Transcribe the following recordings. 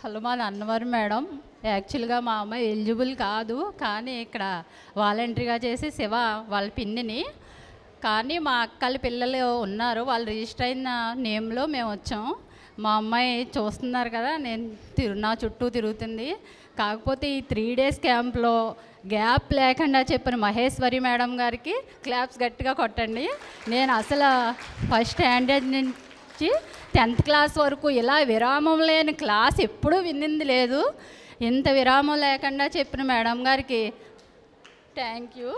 Hello, మాది Annavaram madam. యాక్చువల్గా మా అమ్మాయి ఎలిజిబుల్ కాదు, కానీ ఇక్కడ వాలంటరీగా చేసి శివ వాళ్ళ పిన్నిని. కానీ మా అక్కల పిల్లలు ఉన్నారు, వాళ్ళు రిజిస్టర్ అయిన నేమ్లో మేము వచ్చాం. మా అమ్మాయి చూస్తున్నారు కదా, నా చుట్టూ తిరుగుతుంది. కాకపోతే ఈ 3 days క్యాంప్లో గ్యాప్ లేకుండా చెప్పిన మహేశ్వరి మేడం గారికి క్లాప్స్ గట్టిగా కొట్టండి. నేను అసలు ఫస్ట్ స్టాండర్డ్ నుంచి 10th క్లాస్ వరకు ఇలా విరామం లేని క్లాస్ ఎప్పుడూ వినింది లేదు. ఇంత విరామం లేకుండా చెప్పిన మేడం గారికి థ్యాంక్ యూ.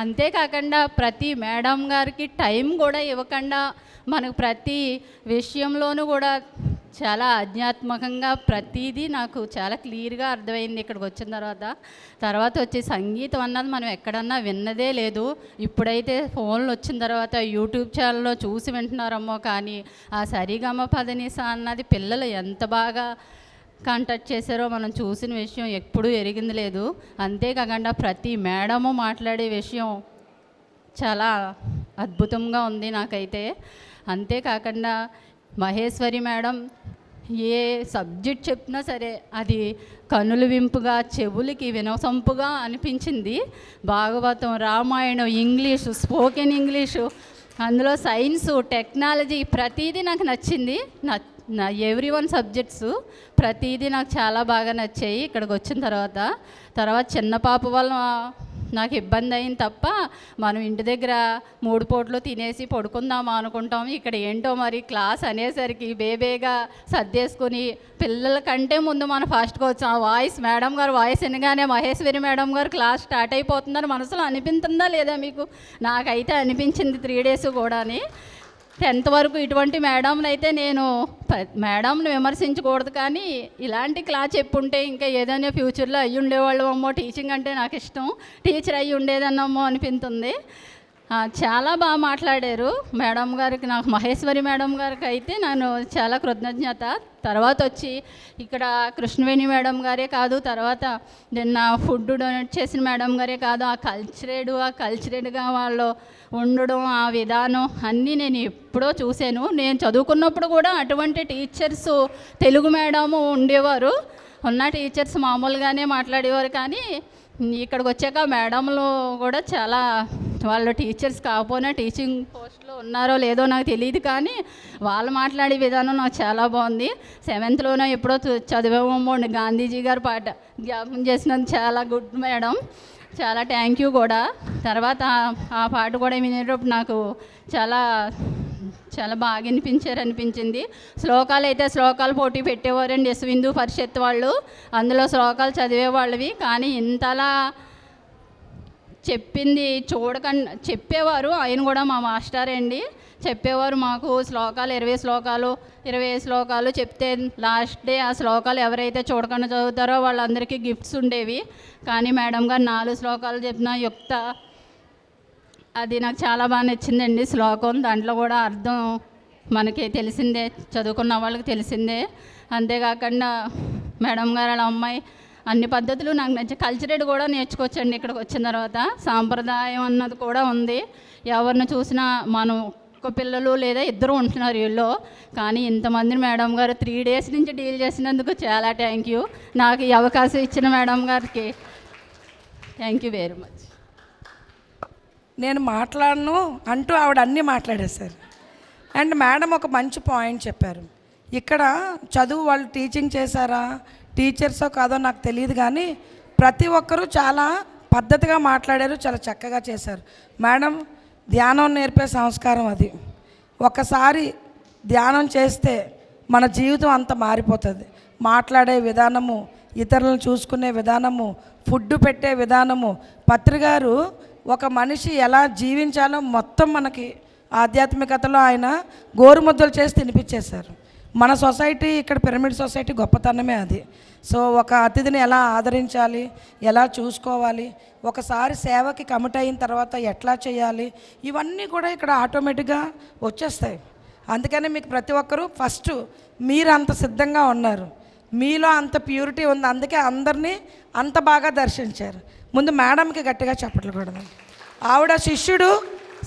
అంతేకాకుండా ప్రతి మేడం గారికి టైం కూడా ఇవ్వకుండా మనకు ప్రతి విషయంలోనూ కూడా చాలా ఆధ్యాత్మికంగా ప్రతిదీ నాకు చాలా క్లియర్గా అర్థమైంది ఇక్కడికి వచ్చిన తర్వాత వచ్చి సంగీతం అన్నది మనం ఎక్కడన్నా విన్నదే లేదు. ఇప్పుడైతే ఫోన్లు వచ్చిన తర్వాత యూట్యూబ్ ఛానల్లో చూసి వింటున్నారమ్మో, కానీ ఆ సరిగమ పదనిస అన్నది పిల్లలు ఎంత బాగా కాంటాక్ట్ చేశారో మనం చూసిన విషయం ఎప్పుడూ ఎరిగింది లేదు. అంతేకాకుండా ప్రతి మేడము మాట్లాడే విషయం చాలా అద్భుతంగా ఉంది నాకైతే. అంతేకాకుండా మహేశ్వరి మేడం ఏ సబ్జెక్ట్ చెప్పినా సరే అది కనులు వింపుగా, చెవులకి వినసొంపుగా అనిపించింది. Bhagavatam, Ramayanam, English, spoken English, అందులో సైన్సు, టెక్నాలజీ ప్రతీదీ నాకు నచ్చింది. ఎవ్రీ1 సబ్జెక్ట్స్ ప్రతీదీ నాకు చాలా బాగా నచ్చాయి ఇక్కడికి వచ్చిన తర్వాత చిన్న పాప వల్ల నాకు ఇబ్బంది అయింది తప్ప మనం ఇంటి దగ్గర 3 పూటలు తినేసి పడుకుందామా అనుకుంటాం. ఇక్కడ ఏంటో మరి క్లాస్ అనేసరికి బేబేగా సర్దేసుకుని పిల్లల కంటే ముందు మనం ఫాస్ట్గా వచ్చాం. ఆ వాయిస్, మేడం గారు వాయిస్ వినగానే మహేశ్వరి మేడం గారు క్లాస్ స్టార్ట్ అయిపోతుందని మనసులో అనిపించిందా లేదా మీకు? నాకైతే అనిపించింది 3 days కూడాని. 10th వరకు ఇటువంటి మేడంని అయితే నేను మేడంని విమర్శించకూడదు, కానీ ఇలాంటి క్లాస్ చెప్పుంటే ఇంకా ఏదైనా ఫ్యూచర్లో అయ్యి ఉండేవాళ్ళు అమ్మో, టీచింగ్ అంటే నాకు ఇష్టం, టీచర్ అయ్యి ఉండేదన్నమ్మో అనిపిస్తుంది. చాలా బాగా మాట్లాడారు మేడం గారికి. నాకు మహేశ్వరి మేడం గారికి అయితే నేను చాలా కృతజ్ఞత. తర్వాత వచ్చి ఇక్కడ కృష్ణవేణి మేడం గారే కాదు, తర్వాత నిన్న ఫుడ్ డొనేట్ చేసిన మేడం గారే కాదు, ఆ కల్చరేట్గా వాళ్ళు ఉండడం, ఆ విధానం అన్నీ నేను ఎప్పుడో చూశాను. నేను చదువుకున్నప్పుడు కూడా అటువంటి టీచర్స్ తెలుగు మేడము ఉండేవారు. ఉన్న టీచర్స్ మామూలుగానే మాట్లాడేవారు, కానీ ఇక్కడికి వచ్చాక మేడంలు కూడా చాలా, వాళ్ళు టీచర్స్ కాకపోయినా టీచింగ్ పోస్ట్లో ఉన్నారో లేదో నాకు తెలియదు, కానీ వాళ్ళు మాట్లాడే విధానం నాకు చాలా బాగుంది. 7thలోనే ఎప్పుడో చదివేమో గాంధీజీ గారి పాట జ్ఞాపకం చేసినందుకు చాలా గుడ్ మేడం, చాలా థ్యాంక్ యూ కూడా. తర్వాత ఆ పాట కూడా వినేటప్పుడు నాకు చాలా చాలా బాగా అనిపించింది. శ్లోకాలు పోటీ పెట్టేవారండి హిందూ పరిషత్ వాళ్ళు, అందులో శ్లోకాలు చదివేవాళ్ళవి. కానీ ఇంతలా చెప్పింది చూడకుండా చెప్పేవారు. ఆయన కూడా మా మాస్టర్ అండి, చెప్పేవారు మాకు శ్లోకాలు 20 శ్లోకాలు చెప్తే లాస్ట్ డే ఆ శ్లోకాలు ఎవరైతే చూడకుండా చదువుతారో వాళ్ళందరికీ గిఫ్ట్స్ ఉండేవి. కానీ మేడం గారు 4 శ్లోకాలు చెప్పిన యుక్త, అది నాకు చాలా బాగా నచ్చిందండి శ్లోకం. దాంట్లో కూడా అర్థం మనకి తెలిసిందే, చదువుకున్న వాళ్ళకి తెలిసిందే. అంతేకాకుండా మేడం గారు వాళ్ళ అమ్మాయి అన్ని పద్ధతులు నాకు నచ్చి కల్చరేట్ కూడా నేర్చుకోవచ్చండి ఇక్కడికి వచ్చిన తర్వాత. సాంప్రదాయం అన్నది కూడా ఉంది. ఎవరిని చూసినా మనం ఒక్క పిల్లలు లేదా 2 ఉంటున్నారు వీళ్ళు, కానీ ఇంతమంది మేడం గారు 3 days నుంచి డీల్ చేసినందుకు చాలా థ్యాంక్ యూ. నాకు ఈ అవకాశం ఇచ్చిన మేడం గారికి థ్యాంక్ యూ వెరీ మచ్. నేను మాట్లాడను అంటూ ఆవిడ అన్నీ మాట్లాడేశారు. అండ్ మేడం ఒక మంచి పాయింట్ చెప్పారు. ఇక్కడ చదువు వాళ్ళు టీచింగ్ చేశారా, టీచర్సో కాదో నాకు తెలియదు, కానీ ప్రతి ఒక్కరూ చాలా పద్ధతిగా మాట్లాడారు, చాలా చక్కగా చేశారు. మేడం ధ్యానం నేర్పే సంస్కారం అది. ఒకసారి ధ్యానం చేస్తే మన జీవితం అంతా మారిపోతుంది. మాట్లాడే విధానము, ఇతరులను చూసుకునే విధానము, ఫుడ్ పెట్టే విధానము, పత్రికారు ఒక మనిషి ఎలా జీవించాలో మొత్తం మనకి ఆధ్యాత్మికతలో ఆయన గోరుముద్దలు చేసి తినిపించేశారు. మన సొసైటీ, ఇక్కడ పిరమిడ్ సొసైటీ గొప్పతనమే అది. సో ఒక అతిథిని ఎలా ఆదరించాలి, ఎలా చూసుకోవాలి, ఒకసారి సేవకి కమిట్ అయిన తర్వాత ఎట్లా చేయాలి, ఇవన్నీ కూడా ఇక్కడ ఆటోమేటిక్గా వచ్చేస్తాయి. అందుకని మీకు ప్రతి ఒక్కరూ ఫస్ట్ మీరు అంత సిద్ధంగా ఉన్నారు, మీలో అంత ప్యూరిటీ ఉంది, అందుకే అందరినీ అంత బాగా దర్శించారు. ముందు మేడంకి గట్టిగా చప్పట్లు కొడదాం. ఆవిడ శిష్యుడు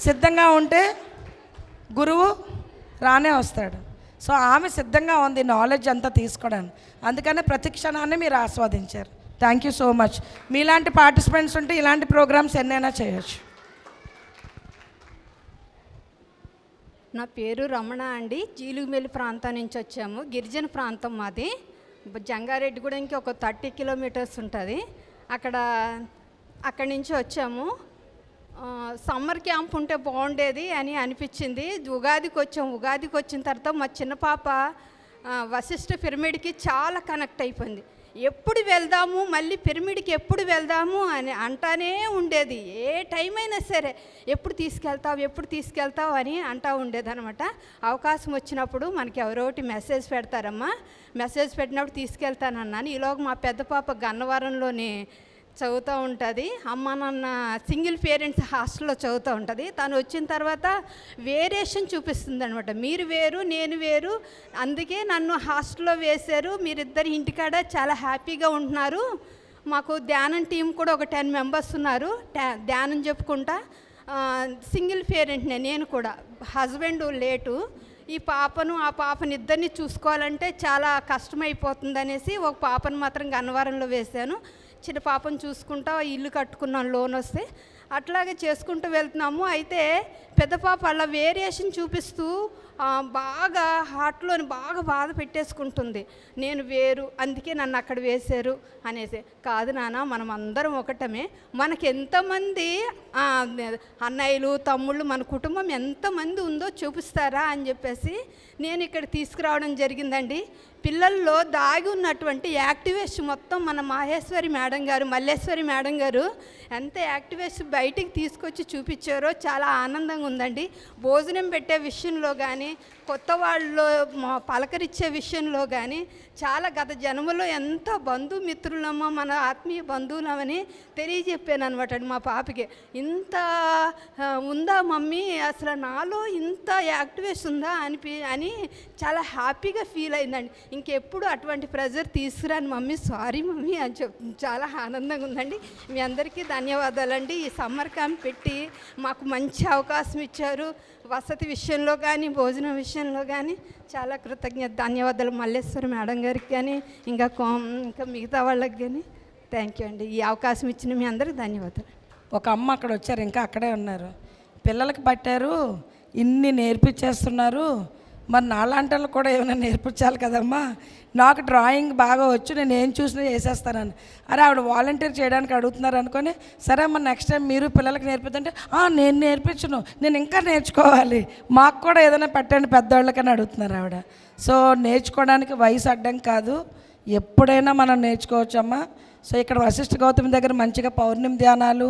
సిద్ధంగా ఉంటే గురువు రానే వస్తాడు. సో ఆమె సిద్ధంగా ఉంది నాలెడ్జ్ అంతా తీసుకోవడానికి. అందుకనే ప్రతి క్షణాన్ని మీరు ఆస్వాదించారు. Thank you so much. మీలాంటి పార్టిసిపెంట్స్ ఉంటే ఇలాంటి ప్రోగ్రామ్స్ ఎన్నైనా చేయొచ్చు. నా పేరు రమణ అండి. జీలుగుమెల్లి ప్రాంతం నుంచి వచ్చాము. గిరిజన ప్రాంతం మాది. జంగారెడ్డిగూడెంకి ఒక 30 కిలోమీటర్స్ ఉంటుంది. అక్కడి నుంచి వచ్చాము. సమ్మర్ క్యాంప్ ఉంటే బాగుండేది అని అనిపించింది. ఉగాదికి వచ్చాము. ఉగాదికి వచ్చిన తర్వాత మా చిన్న పాప వశిష్ఠ పిరమిడ్కి చాలా కనెక్ట్ అయిపోయింది. ఎప్పుడు వెళ్దాము, మళ్ళీ పిరమిడ్కి ఎప్పుడు వెళ్దాము అని అంటానే ఉండేది. ఏ టైం అయినా సరే ఎప్పుడు తీసుకెళ్తావు అని అంటూ ఉండేది అనమాట. అవకాశం వచ్చినప్పుడు మనకి ఎవరోటి మెసేజ్ పెడతారమ్మా, మెసేజ్ పెట్టినప్పుడు తీసుకెళ్తానన్నాను. ఈలోగా మా పెద్ద పాప గన్నవరంలోని చదువుతూ ఉంటుంది. అమ్మ నాన్న సింగిల్ పేరెంట్స్ హాస్టల్లో చదువుతూ ఉంటుంది. తను వచ్చిన తర్వాత వేరియేషన్ చూపిస్తుంది అనమాట. మీరు వేరు, నేను వేరు, అందుకే నన్ను హాస్టల్లో వేశారు. మీరిద్దరు ఇంటికాడ చాలా హ్యాపీగా ఉంటున్నారు. మాకు ధ్యానం టీం కూడా ఒక 10 మెంబర్స్ ఉన్నారు. ధ్యానం చెప్పుకుంటా. సింగిల్ పేరెంట్నే నేను కూడా. Husband late. ఈ పాపను ఆ పాపని ఇద్దరిని చూసుకోవాలంటే చాలా కష్టమైపోతుంది అనేసి ఒక పాపను మాత్రం గన్నవరంలో వేశాను. చిన్న పాపను చూసుకుంటా ఇల్లు కట్టుకున్నాం లోన్ వస్తే. అట్లాగే చేసుకుంటూ వెళ్తున్నాము. అయితే పెద్ద పాప అలా వేరియేషన్ చూపిస్తూ బాగా హార్ట్లోని బాగా బాధ పెట్టేసుకుంటుంది. నేను వేరు, అందుకే నన్ను అక్కడ వేశారు అనేసి. కాదు నాన్న, మనం అందరం ఒకటమే. మనకి ఎంతమంది అన్నయ్యలు తమ్ముళ్ళు, మన కుటుంబం ఎంతమంది ఉందో చూపిస్తారా అని చెప్పేసి నేను ఇక్కడ తీసుకురావడం జరిగిందండి. పిల్లల్లో దాగి ఉన్నటువంటి యాక్టివేషన్ మొత్తం మన మల్లేశ్వరి మేడం గారు ఎంత యాక్టివేషన్ బయటికి తీసుకొచ్చి చూపించారో చాలా ఆనందంగా ఉందండి. భోజనం పెట్టే విషయంలో కానీ, కొత్త వాళ్ళు పలకరించే విషయంలో కానీ చాలా గత జన్మలో ఎంత బంధుమిత్రులమో, మన ఆత్మీయ బంధువులమని తెలియజెప్పాను అనమాట మా పాపకి. ఇంత ఉందా మమ్మీ, అసలు నాలో ఇంత యాక్టివేషన్ ఉందా అని చాలా హ్యాపీగా ఫీల్ అయిందండి. ఇంకెప్పుడు అటువంటి ప్రెజర్ తీసుకురాను మమ్మీ, సారీ మమ్మీ అని చాలా ఆనందంగా ఉందండి. మీ అందరికీ ధన్యవాదాలండి. ఈ సమ్మర్ క్యాంప్ పెట్టి మాకు మంచి అవకాశం ఇచ్చారు. వసతి విషయంలో కానీ, భోజనం విషయంలో కానీ చాలా ధన్యవాదాలు మల్లేశ్వరి మేడం గారికి కానీ, ఇంకా మిగతా వాళ్ళకి కానీ. థ్యాంక్ యూ అండి. ఈ అవకాశం ఇచ్చిన మీ అందరికి ధన్యవాదాలు. ఒక అమ్మ అక్కడ వచ్చారు, ఇంకా అక్కడే ఉన్నారు. పిల్లలకి పట్టారు, ఇన్ని నేర్పించేస్తున్నారు, మరి నాలాంటి వాళ్ళు కూడా ఏమైనా నేర్పించాలి కదమ్మా. నాకు డ్రాయింగ్ బాగా వచ్చు, నేను ఏం చూసినా చేసేస్తానని. అరే ఆవిడ వాలంటీర్ చేయడానికి అడుగుతున్నారు అనుకొని, సరే అమ్మ నెక్స్ట్ టైం మీరు పిల్లలకి నేర్పిద్దంటే, నేను నేర్పించను, నేను ఇంకా నేర్చుకోవాలి, మాకు కూడా ఏదైనా పెట్టండి పెద్దవాళ్ళకని అడుగుతున్నారు ఆవిడ. సో నేర్చుకోవడానికి వయసు అడ్డం కాదు, ఎప్పుడైనా మనం నేర్చుకోవచ్చమ్మా. సో ఇక్కడ వశిష్ఠ గౌతమి దగ్గర మంచిగా పౌర్ణమి ధ్యానాలు,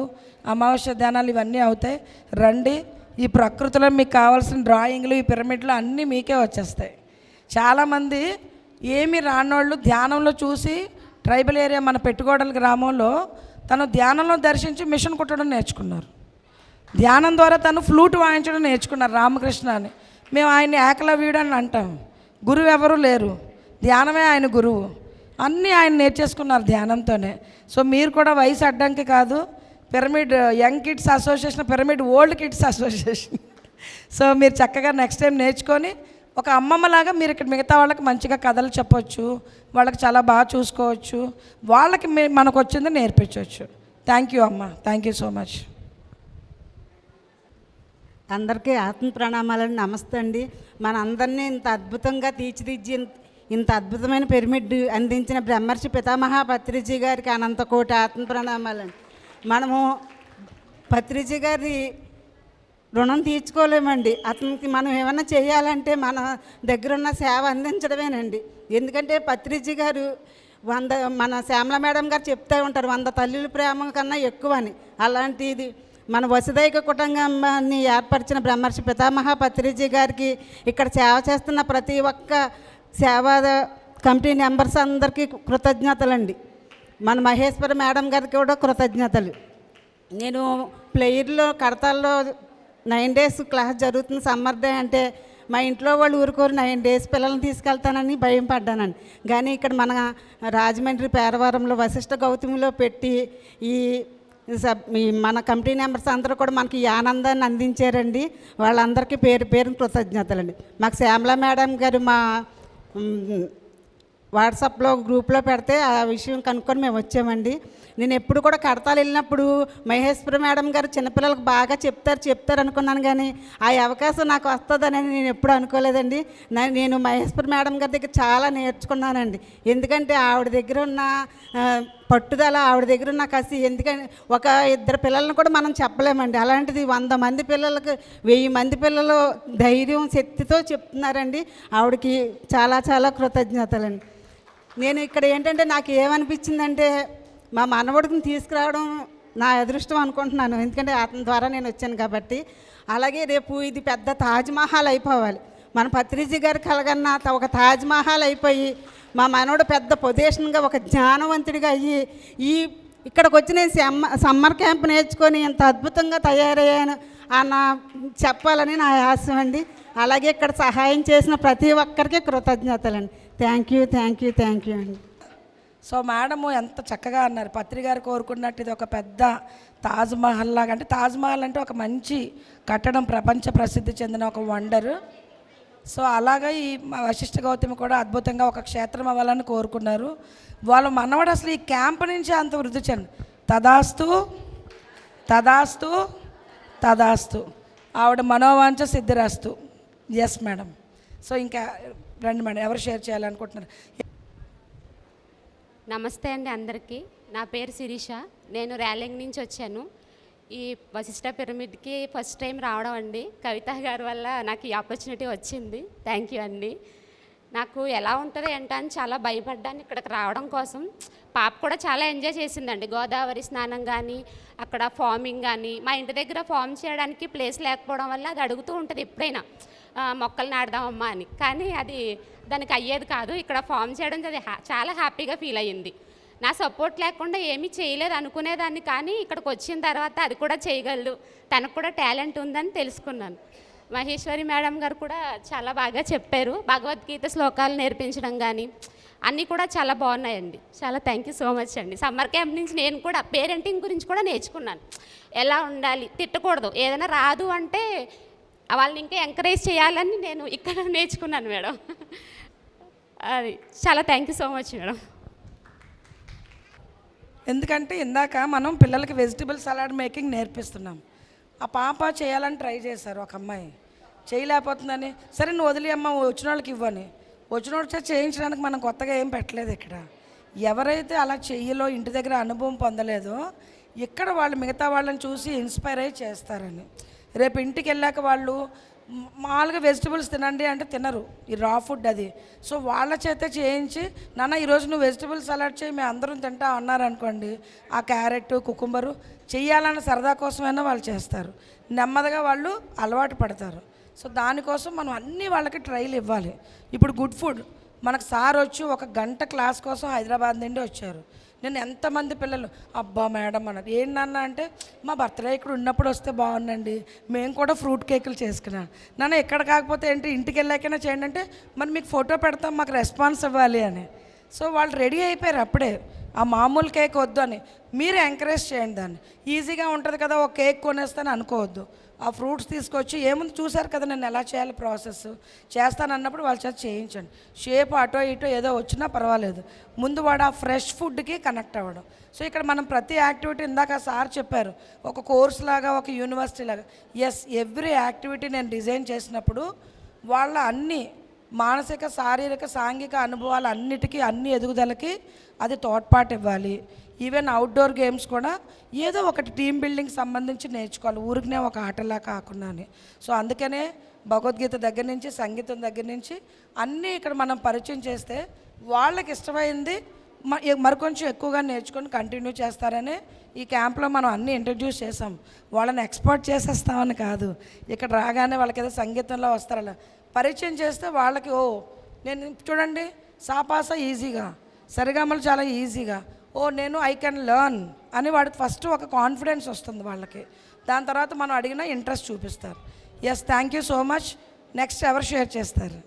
అమావాస్య ధ్యానాలు ఇవన్నీ అవుతాయి. రండి. ఈ ప్రకృతిలో మీకు కావాల్సిన డ్రాయింగ్లు, ఈ పిరమిడ్లు అన్నీ మీకే వచ్చేస్తాయి. చాలామంది ఏమి రానోళ్ళు ధ్యానంలో చూసి, ట్రైబల్ ఏరియా మన పెట్టుకోడల గ్రామంలో తను ధ్యానంలో దర్శించి మిషన్ కుట్టడం నేర్చుకున్నారు. ధ్యానం ద్వారా తను ఫ్లూట్ వాయించడం నేర్చుకున్నారు, రామకృష్ణ అని. మేము ఆయన్ని ఏకలవ్యుడు అని అంటాం. గురువు ఎవరు లేరు, ధ్యానమే ఆయన గురువు. అన్నీ ఆయన నేర్చేసుకున్నారు ధ్యానంతోనే. సో మీరు కూడా వయసు అడ్డంకి కాదు. Pyramid young kids association, pyramid old kids association. So మీరు చక్కగా నెక్స్ట్ టైం నేర్చుకొని ఒక అమ్మమ్మలాగా మీరు ఇక్కడ మిగతా వాళ్ళకి మంచిగా కథలు చెప్పొచ్చు, వాళ్ళకి చాలా బాగా చూసుకోవచ్చు, వాళ్ళకి మనకు వచ్చింది నేర్పించవచ్చు. థ్యాంక్ యూ అమ్మ, థ్యాంక్ యూ సో మచ్. అందరికీ ఆత్మ ప్రణామాలని నమస్తే అండి. మన అందరినీ ఇంత అద్భుతంగా తీర్చిదిద్ది ఇంత అద్భుతమైన పిరమిడ్ అందించిన బ్రహ్మర్షి పితామహ పత్రిజీ గారికి అనంత కోటి ఆత్మ ప్రణామాలండి. మనము పత్రిజీ గారి రుణం తీర్చుకోలేమండి. అతనికి మనం ఏమైనా చేయాలంటే మన దగ్గర ఉన్న సేవ అందించడమేనండి. ఎందుకంటే పత్రిజీ గారు మన శ్యామల మేడం గారు చెప్తూ ఉంటారు, 100 తల్లుల ప్రేమ కన్నా ఎక్కువ అని. అలాంటిది మన వసుదైక కుటుంబాన్ని ఏర్పరిచిన బ్రహ్మర్షి పితామహ పత్రిజీ గారికి ఇక్కడ సేవ చేస్తున్న ప్రతి ఒక్క సేవా కమిటీ మెంబర్స్ అందరికీ కృతజ్ఞతలండి. మన మహేశ్వర మేడం గారికి కూడా కృతజ్ఞతలు. నేను ప్లేయర్లో కడతాల్లో 9 days క్లాస్ జరుగుతుంది, సమ్మర్ డే అంటే మా ఇంట్లో వాళ్ళు ఊరుకోరు. 9 days పిల్లల్ని తీసుకెళ్తానని భయం పడ్డానండి. కానీ ఇక్కడ మన రాజమండ్రి పేరవరంలో వశిష్ఠ గౌతమిలో పెట్టి ఈ మన కమిటీ మెంబర్స్ అందరూ కూడా మనకి ఈ ఆనందాన్ని అందించారండి. వాళ్ళందరికీ పేరు పేరు కృతజ్ఞతలండి. మాకు శ్యామల మేడం గారు మా వాట్సాప్లో గ్రూప్లో పెడితే ఆ విషయం కనుక్కొని మేము వచ్చామండి. నేను ఎప్పుడు కూడా కడతాలు వెళ్ళినప్పుడు మహేశ్వరి మేడం గారు చిన్నపిల్లలకు బాగా చెప్తారు అనుకున్నాను, కానీ ఆ అవకాశం నాకు వస్తుందని నేను ఎప్పుడు అనుకోలేదండి. నేను మహేశ్వరి మేడం గారి దగ్గర చాలా నేర్చుకున్నానండి. ఎందుకంటే ఆవిడ దగ్గర ఉన్న పట్టుదల, ఆవిడ దగ్గర ఉన్న కసి, ఎందుకంటే ఒక ఇద్దరు పిల్లలను కూడా మనం చెప్పలేమండి. అలాంటిది 100 మంది పిల్లలకు 1000 మంది పిల్లలు ధైర్యం శక్తితో చెప్తున్నారండి. ఆవిడకి చాలా చాలా కృతజ్ఞతలండి. నేను ఇక్కడ ఏంటంటే నాకు ఏమనిపించిందంటే మా మనవడిని తీసుకురావడం నా అదృష్టం అనుకుంటున్నాను. ఎందుకంటే అతని ద్వారా నేను వచ్చాను కాబట్టి. అలాగే రేపు ఇది పెద్ద తాజ్మహల్ అయిపోవాలి. మన పత్రిజీ గారు కలగన్న ఒక తాజ్మహల్ అయిపోయి మా మనవడు పెద్ద పొజిషన్గా ఒక జ్ఞానవంతుడిగా అయ్యి ఇక్కడికి వచ్చి నేను సమ్మర్ క్యాంప్ నేర్చుకొని ఇంత అద్భుతంగా తయారయ్యాను అన్న చెప్పాలని నా ఆశ అండి. అలాగే ఇక్కడ సహాయం చేసిన ప్రతి ఒక్కరికి కృతజ్ఞతలండి. థ్యాంక్ యూ అండి. సో మేడము ఎంత చక్కగా అన్నారు. పత్రి గారు కోరుకున్నట్టు ఇది ఒక పెద్ద తాజ్మహల్ లాగా, అంటే తాజ్మహల్ అంటే ఒక మంచి కట్టడం, ప్రపంచ ప్రసిద్ధి చెందిన ఒక వండరు. సో అలాగా ఈ వశిష్ఠ గౌతమి కూడా అద్భుతంగా ఒక క్షేత్రం అవ్వాలని కోరుకున్నారు. వాళ్ళ మనవడు అసలు ఈ క్యాంప్ నుంచి అంత వృద్ధి చెంది తదాస్తు తదాస్తు తదాస్తు ఆవిడ మనోవాంఛ సిద్ధిరాస్తు. Yes madam. సో ఇంకా రండి మేడం, ఎవరు షేర్ చేయాలనుకుంటున్నారు? నమస్తే అండి అందరికీ. నా పేరు శిరీష. నేను ర్యాలింగ్ నుంచి వచ్చాను. ఈ వశిష్ఠ పిరమిడ్కి ఫస్ట్ టైం రావడం అండి. కవిత గారి వల్ల నాకు ఈ ఆపర్చునిటీ వచ్చింది. థ్యాంక్ యూ అండి. నాకు ఎలా ఉంటుంది అని చాలా భయపడ్డాను ఇక్కడికి రావడం కోసం. పాప కూడా చాలా ఎంజాయ్ చేసిందండి. గోదావరి స్నానం కానీ, అక్కడ ఫార్మింగ్ కానీ. మా ఇంటి దగ్గర ఫార్మ్ చేయడానికి ప్లేస్ లేకపోవడం వల్ల అది అడుగుతూ ఉంటుంది ఎప్పుడైనా, మొక్కలు నాడదామమ్మా అని. కానీ అది దానికి అయ్యేది కాదు. ఇక్కడ ఫామ్ చేయడం అది చాలా హ్యాపీగా ఫీల్ అయ్యింది. నా సపోర్ట్ లేకుండా ఏమీ చేయలేదు అనుకునేదాన్ని, కానీ ఇక్కడికి వచ్చిన తర్వాత అది కూడా చేయగలదు, తనకు కూడా టాలెంట్ ఉందని తెలుసుకున్నాను. మహేశ్వరి మేడం గారు కూడా చాలా బాగా చెప్పారు. భగవద్గీత శ్లోకాలు నేర్పించడం కానీ అన్నీ కూడా చాలా బాగున్నాయండి. చాలా థ్యాంక్ యూ సో మచ్ అండి. సమ్మర్ క్యాంప్ నుంచి నేను కూడా పేరెంటింగ్ గురించి కూడా నేర్చుకున్నాను. ఎలా ఉండాలి, తిట్టకూడదు, ఏదైనా రాదు అంటే వాళ్ళని ఇంకా ఎంకరేజ్ చేయాలని నేను ఇక్కడ నేర్చుకున్నాను మేడం. అది చాలా thank you so much madam. ఎందుకంటే ఇందాక మనం పిల్లలకి వెజిటబుల్ సలాడ్ మేకింగ్ నేర్పిస్తున్నాం. ఆ పాప చేయాలని ట్రై చేశారు, ఒక అమ్మాయి చేయలేకపోతుందని, సరే నువ్వు వదిలి అమ్మ వచ్చిన వాళ్ళకి ఇవ్వని, వచ్చిన వాళ్ళకి చేయించడానికి మనం కొత్తగా ఏం పెట్టలేదు. ఇక్కడ ఎవరైతే అలా చెయ్యలో ఇంటి దగ్గర అనుభవం పొందలేదో ఇక్కడ వాళ్ళు మిగతా వాళ్ళని చూసి ఇన్స్పైర్ అయ్యి చేస్తారని. రేపు ఇంటికి వెళ్ళాక వాళ్ళు మామూలుగా వెజిటబుల్స్ తినండి అంటే తినరు, ఈ రా ఫుడ్ అది. సో వాళ్ళ చేత చేయించి, నాన్న ఈరోజు నువ్వు వెజిటబుల్ సలాడ్ చేయి మేము అందరం తింటా అన్నారనుకోండి, ఆ క్యారెట్ కుకుంబరు చెయ్యాలన్న సరదా కోసమైనా వాళ్ళు చేస్తారు. నెమ్మదిగా వాళ్ళు అలవాటు పడతారు. సో దానికోసం మనం అన్నీ వాళ్ళకి ట్రైల్ ఇవ్వాలి. ఇప్పుడు గుడ్ ఫుడ్ మనకు సార్ వచ్చి 1 గంట క్లాస్ కోసం హైదరాబాద్ నుండి వచ్చారు. నేను ఎంతమంది పిల్లలు అబ్బా మేడం అన్నారు. ఏంటన్నా అంటే మా బర్త్డే ఇక్కడ ఉన్నప్పుడు వస్తే బాగుందండి, మేము కూడా ఫ్రూట్ కేకులు చేసుకున్నాను. నన్ను ఎక్కడ కాకపోతే ఏంటి ఇంటికి వెళ్ళాకైనా చేయండి అంటే, మరి మీకు ఫోటో పెడతాం, మాకు రెస్పాన్స్ ఇవ్వాలి అని. సో వాళ్ళు రెడీ అయిపోయారు అప్పుడే. ఆ మామూలు కేక్ వద్దు అని మీరు ఎంకరేజ్ చేయండి. దాన్ని ఈజీగా ఉంటుంది కదా, ఒక కేక్ కొనేస్తాను అనుకోవద్దు. ఆ ఫ్రూట్స్ తీసుకొచ్చి ఏముంది చూసారు కదా నేను ఎలా చేయాలి ప్రాసెస్ చేస్తాను అన్నప్పుడు వాళ్ళ చేత చేయించండి. షేప్ అటో ఇటో ఏదో వచ్చినా పర్వాలేదు, ముందు వాడు ఆ ఫ్రెష్ ఫుడ్కి కనెక్ట్ అవ్వడం. సో ఇక్కడ మనం ప్రతి యాక్టివిటీ ఇందాక సార్ చెప్పారు, ఒక కోర్స్ లాగా, ఒక యూనివర్సిటీ లాగా. ఎస్, ఎవ్రీ యాక్టివిటీ నేను డిజైన్ చేసినప్పుడు వాళ్ళ అన్ని మానసిక, శారీరక, సాంఘిక అనుభవాలు అన్నిటికీ, అన్ని ఎదుగుదలకి అది తోడ్పాటు ఇవ్వాలి. ఈవెన్ అవుట్డోర్ గేమ్స్ కూడా ఏదో ఒకటి టీమ్ బిల్డింగ్ సంబంధించి నేర్చుకోవాలి, ఊరికనే ఒక ఆటలా కాకుండా అని. సో అందుకనే భగవద్గీత దగ్గర నుంచి, సంగీతం దగ్గర నుంచి అన్నీ ఇక్కడ మనం పరిచయం చేస్తే వాళ్ళకి ఇష్టమైంది మరికొంచెం ఎక్కువగా నేర్చుకొని కంటిన్యూ చేస్తారని ఈ క్యాంప్లో మనం అన్నీ ఇంట్రడ్యూస్ చేసాం. వాళ్ళని ఎక్స్పర్ట్ చేసేస్తామని కాదు, ఇక్కడ రాగానే వాళ్ళకి ఏదో సంగీతంలో వస్తారు, అలా పరిచయం చేస్తే వాళ్ళకి ఓ నేను చూడండి సాపాస ఈజీగా, సరిగమలు చాలా ఈజీగా, ఓ నేను ఐ కెన్ లెర్న్ అని వాడికి ఫస్ట్ ఒక కాన్ఫిడెన్స్ వస్తుంది వాళ్ళకి. దాని తర్వాత మనం అడిగినా ఇంట్రెస్ట్ చూపిస్తారు. Yes, thank you so much. Next ఎవరు షేర్ చేస్తారు?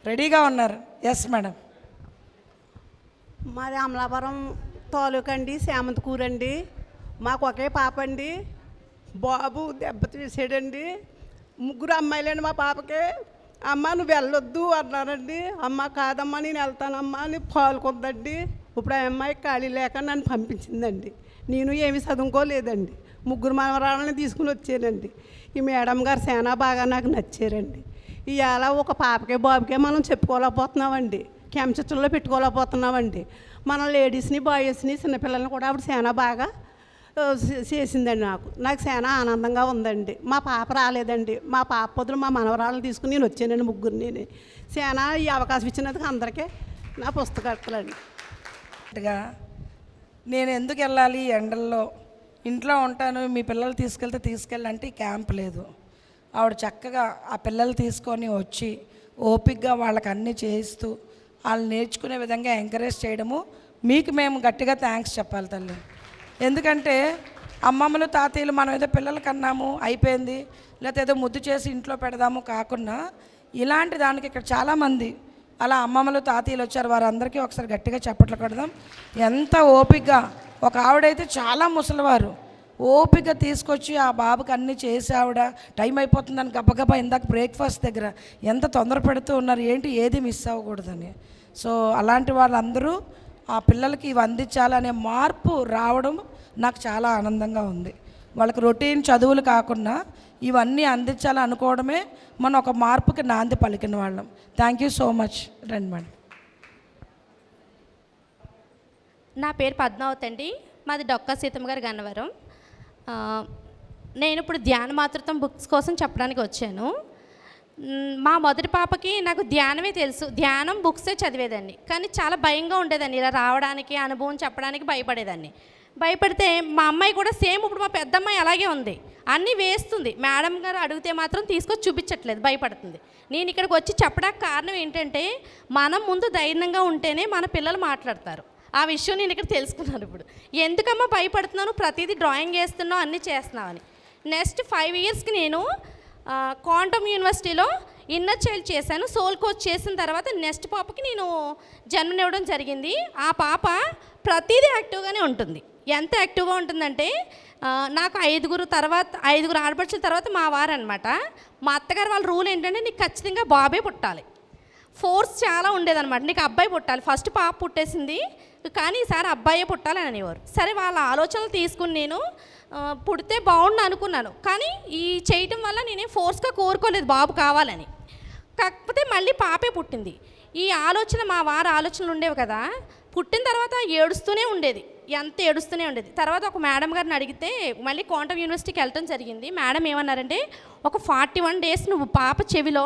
రెడీగా ఉన్నారు? Yes madam. మాది అమలాపురం తాలూకండి సేమంతకూరండి. మాకు ఒకే పాప అండి. బాబు దెబ్బతీసాడండి. 3 అమ్మాయిలండి మా పాపకి. అమ్మ నువ్వు వెళ్ళొద్దు అన్నారండి. అమ్మ కాదమ్మా నేను వెళ్తానమ్మా అని పాలుకుందండి. ఇప్పుడు ఆ అమ్మాయి ఖాళీ లేక నన్ను పంపించిందండి. నేను ఏమి చదువుకోలేదండి. 3 మనవరాళ్ళని తీసుకుని వచ్చానండి. ఈ మేడం గారు చాలా బాగా నాకు నచ్చారండి. ఇవాళ ఒక పాపకే బాబుకే మనం చెప్పుకోలేకపోతున్నామండి. కెంచచుల్లో పెట్టుకోలేకపోతున్నామండి. మనం లేడీస్ని బాయ్స్ని చిన్నపిల్లల్ని కూడా ఆవిడ చాలా బాగా చేసిందండి. నాకు చాలా ఆనందంగా ఉందండి. మా పాప రాలేదండి. మా పాప పొద్దున మా మనవరాళ్ళని తీసుకుని నేను వచ్చానండి. 3 చాలా ఈ అవకాశం ఇచ్చినందుకు అందరికీ నా పుస్తకాలండి. నేను ఎందుకు వెళ్ళాలి ఎండల్లో, ఇంట్లో ఉంటాను, మీ పిల్లలు తీసుకెళ్ళాలంటే ఈ క్యాంప్ లేదు. ఆవిడ చక్కగా ఆ పిల్లలు తీసుకొని వచ్చి ఓపికగా వాళ్ళకి అన్నీ చేయిస్తూ వాళ్ళు నేర్చుకునే విధంగా ఎంకరేజ్ చేయడము మీకు మేము గట్టిగా థ్యాంక్స్ చెప్పాలి తల్లి. ఎందుకంటే అమ్మమ్మలు తాతయ్యలు మనం ఏదో పిల్లలు కన్నాము అయిపోయింది, లేకపోతే ఏదో ముద్దు చేసి ఇంట్లో పెడదాము కాకుండా ఇలాంటి దానికి ఇక్కడ చాలామంది అలా అమ్మమ్మలు తాతయ్యలు వచ్చారు. వారందరికీ ఒకసారి గట్టిగా చప్పట్లు కొడదాం. ఎంత ఓపికగా, ఒక ఆవిడైతే చాలా ముసలివారు ఓపిక తీసుకొచ్చి ఆ బాబుకి అన్నీ చేసి ఆవిడ టైం అయిపోతుందని గబగబా ఇందాక బ్రేక్ఫాస్ట్ దగ్గర ఎంత తొందర పెడుతూ ఉన్నారు, ఏంటి ఏది మిస్ అవ్వకూడదని. సో అలాంటి వాళ్ళందరూ ఆ పిల్లలకి ఇవి అందించాలనే మార్పు రావడం నాకు చాలా ఆనందంగా ఉంది. వాళ్ళకి రొటీన్ చదువులు కాకుండా ఇవన్నీ అందించాలనుకోవడమే మనం ఒక మార్పుకి నాంది పలికిన వాళ్ళం. Thank you so much. రండి మేడం. నా పేరు పద్మావతి అండి. మాది డొక్కా సీతమ్మ గారి గన్నవరం. నేను ఇప్పుడు ధ్యాన మాతృత్వం బుక్స్ కోసం చెప్పడానికి వచ్చాను. మా మొదటి పాపకి నాకు ధ్యానమే తెలుసు, ధ్యానం బుక్సే చదివేదాన్ని. కానీ చాలా భయంగా ఉండేదాన్ని, ఇలా రావడానికి అనుభవం చెప్పడానికి భయపడితే మా అమ్మాయి కూడా సేమ్ ఇప్పుడు మా పెద్దమ్మాయి అలాగే ఉంది, అన్నీ వేస్తుంది. మేడం గారు అడిగితే మాత్రం తీసుకొచ్చి చూపించట్లేదు, భయపడుతుంది. నేను ఇక్కడికి వచ్చి చెప్పడానికి కారణం ఏంటంటే మనం ముందు ధైర్యంగా ఉంటేనే మన పిల్లలు మాట్లాడతారు. ఆ విషయం నేను ఇక్కడ తెలుసుకున్నాను. ఇప్పుడు ఎందుకమ్మా భయపడుతున్నాను, ప్రతిదీ డ్రాయింగ్ వేస్తున్నావు, అన్నీ చేస్తున్నావు అని. నెక్స్ట్ 5 ఇయర్స్కి నేను క్వాంటమ్ యూనివర్సిటీలో ఇన్నర్ చైల్డ్ చేశాను. సోల్ కోచ్ చేసిన తర్వాత నెక్స్ట్ పాపకి నేను జన్మనివ్వడం జరిగింది. ఆ పాప ప్రతిదీ యాక్టివ్గానే ఉంటుంది. ఎంత యాక్టివ్గా ఉంటుందంటే నాకు 5 ఆడపడుచుల తర్వాత మా వారు అనమాట. మా అత్తగారు వాళ్ళ రూల్ ఏంటంటే నీకు ఖచ్చితంగా బాబే పుట్టాలి, ఫోర్స్ చాలా ఉండేదన్నమాట. నీకు అబ్బాయి పుట్టాలి. ఫస్ట్ పాప పుట్టేసింది కానీ ఈసారి అబ్బాయే పుట్టాలని అనేవారు. సరే వాళ్ళ ఆలోచనలు తీసుకుని నేను పుడితే బాగుండు అనుకున్నాను. కానీ ఈ చేయటం వల్ల నేనేం ఫోర్స్గా కోరుకోలేదు బాబు కావాలని. కాకపోతే మళ్ళీ పాపే పుట్టింది. ఈ ఆలోచన మా వారి ఆలోచనలు ఉండేవి కదా. పుట్టిన తర్వాత ఏడుస్తూనే ఉండేది, ఎంత ఏడుస్తూనే ఉండేది. తర్వాత ఒక మేడం గారిని అడిగితే మళ్ళీ క్వాంటమ్ యూనివర్సిటీకి వెళ్ళటం జరిగింది. మేడం ఏమన్నారంటే ఒక 41 డేస్ నువ్వు పాప చెవిలో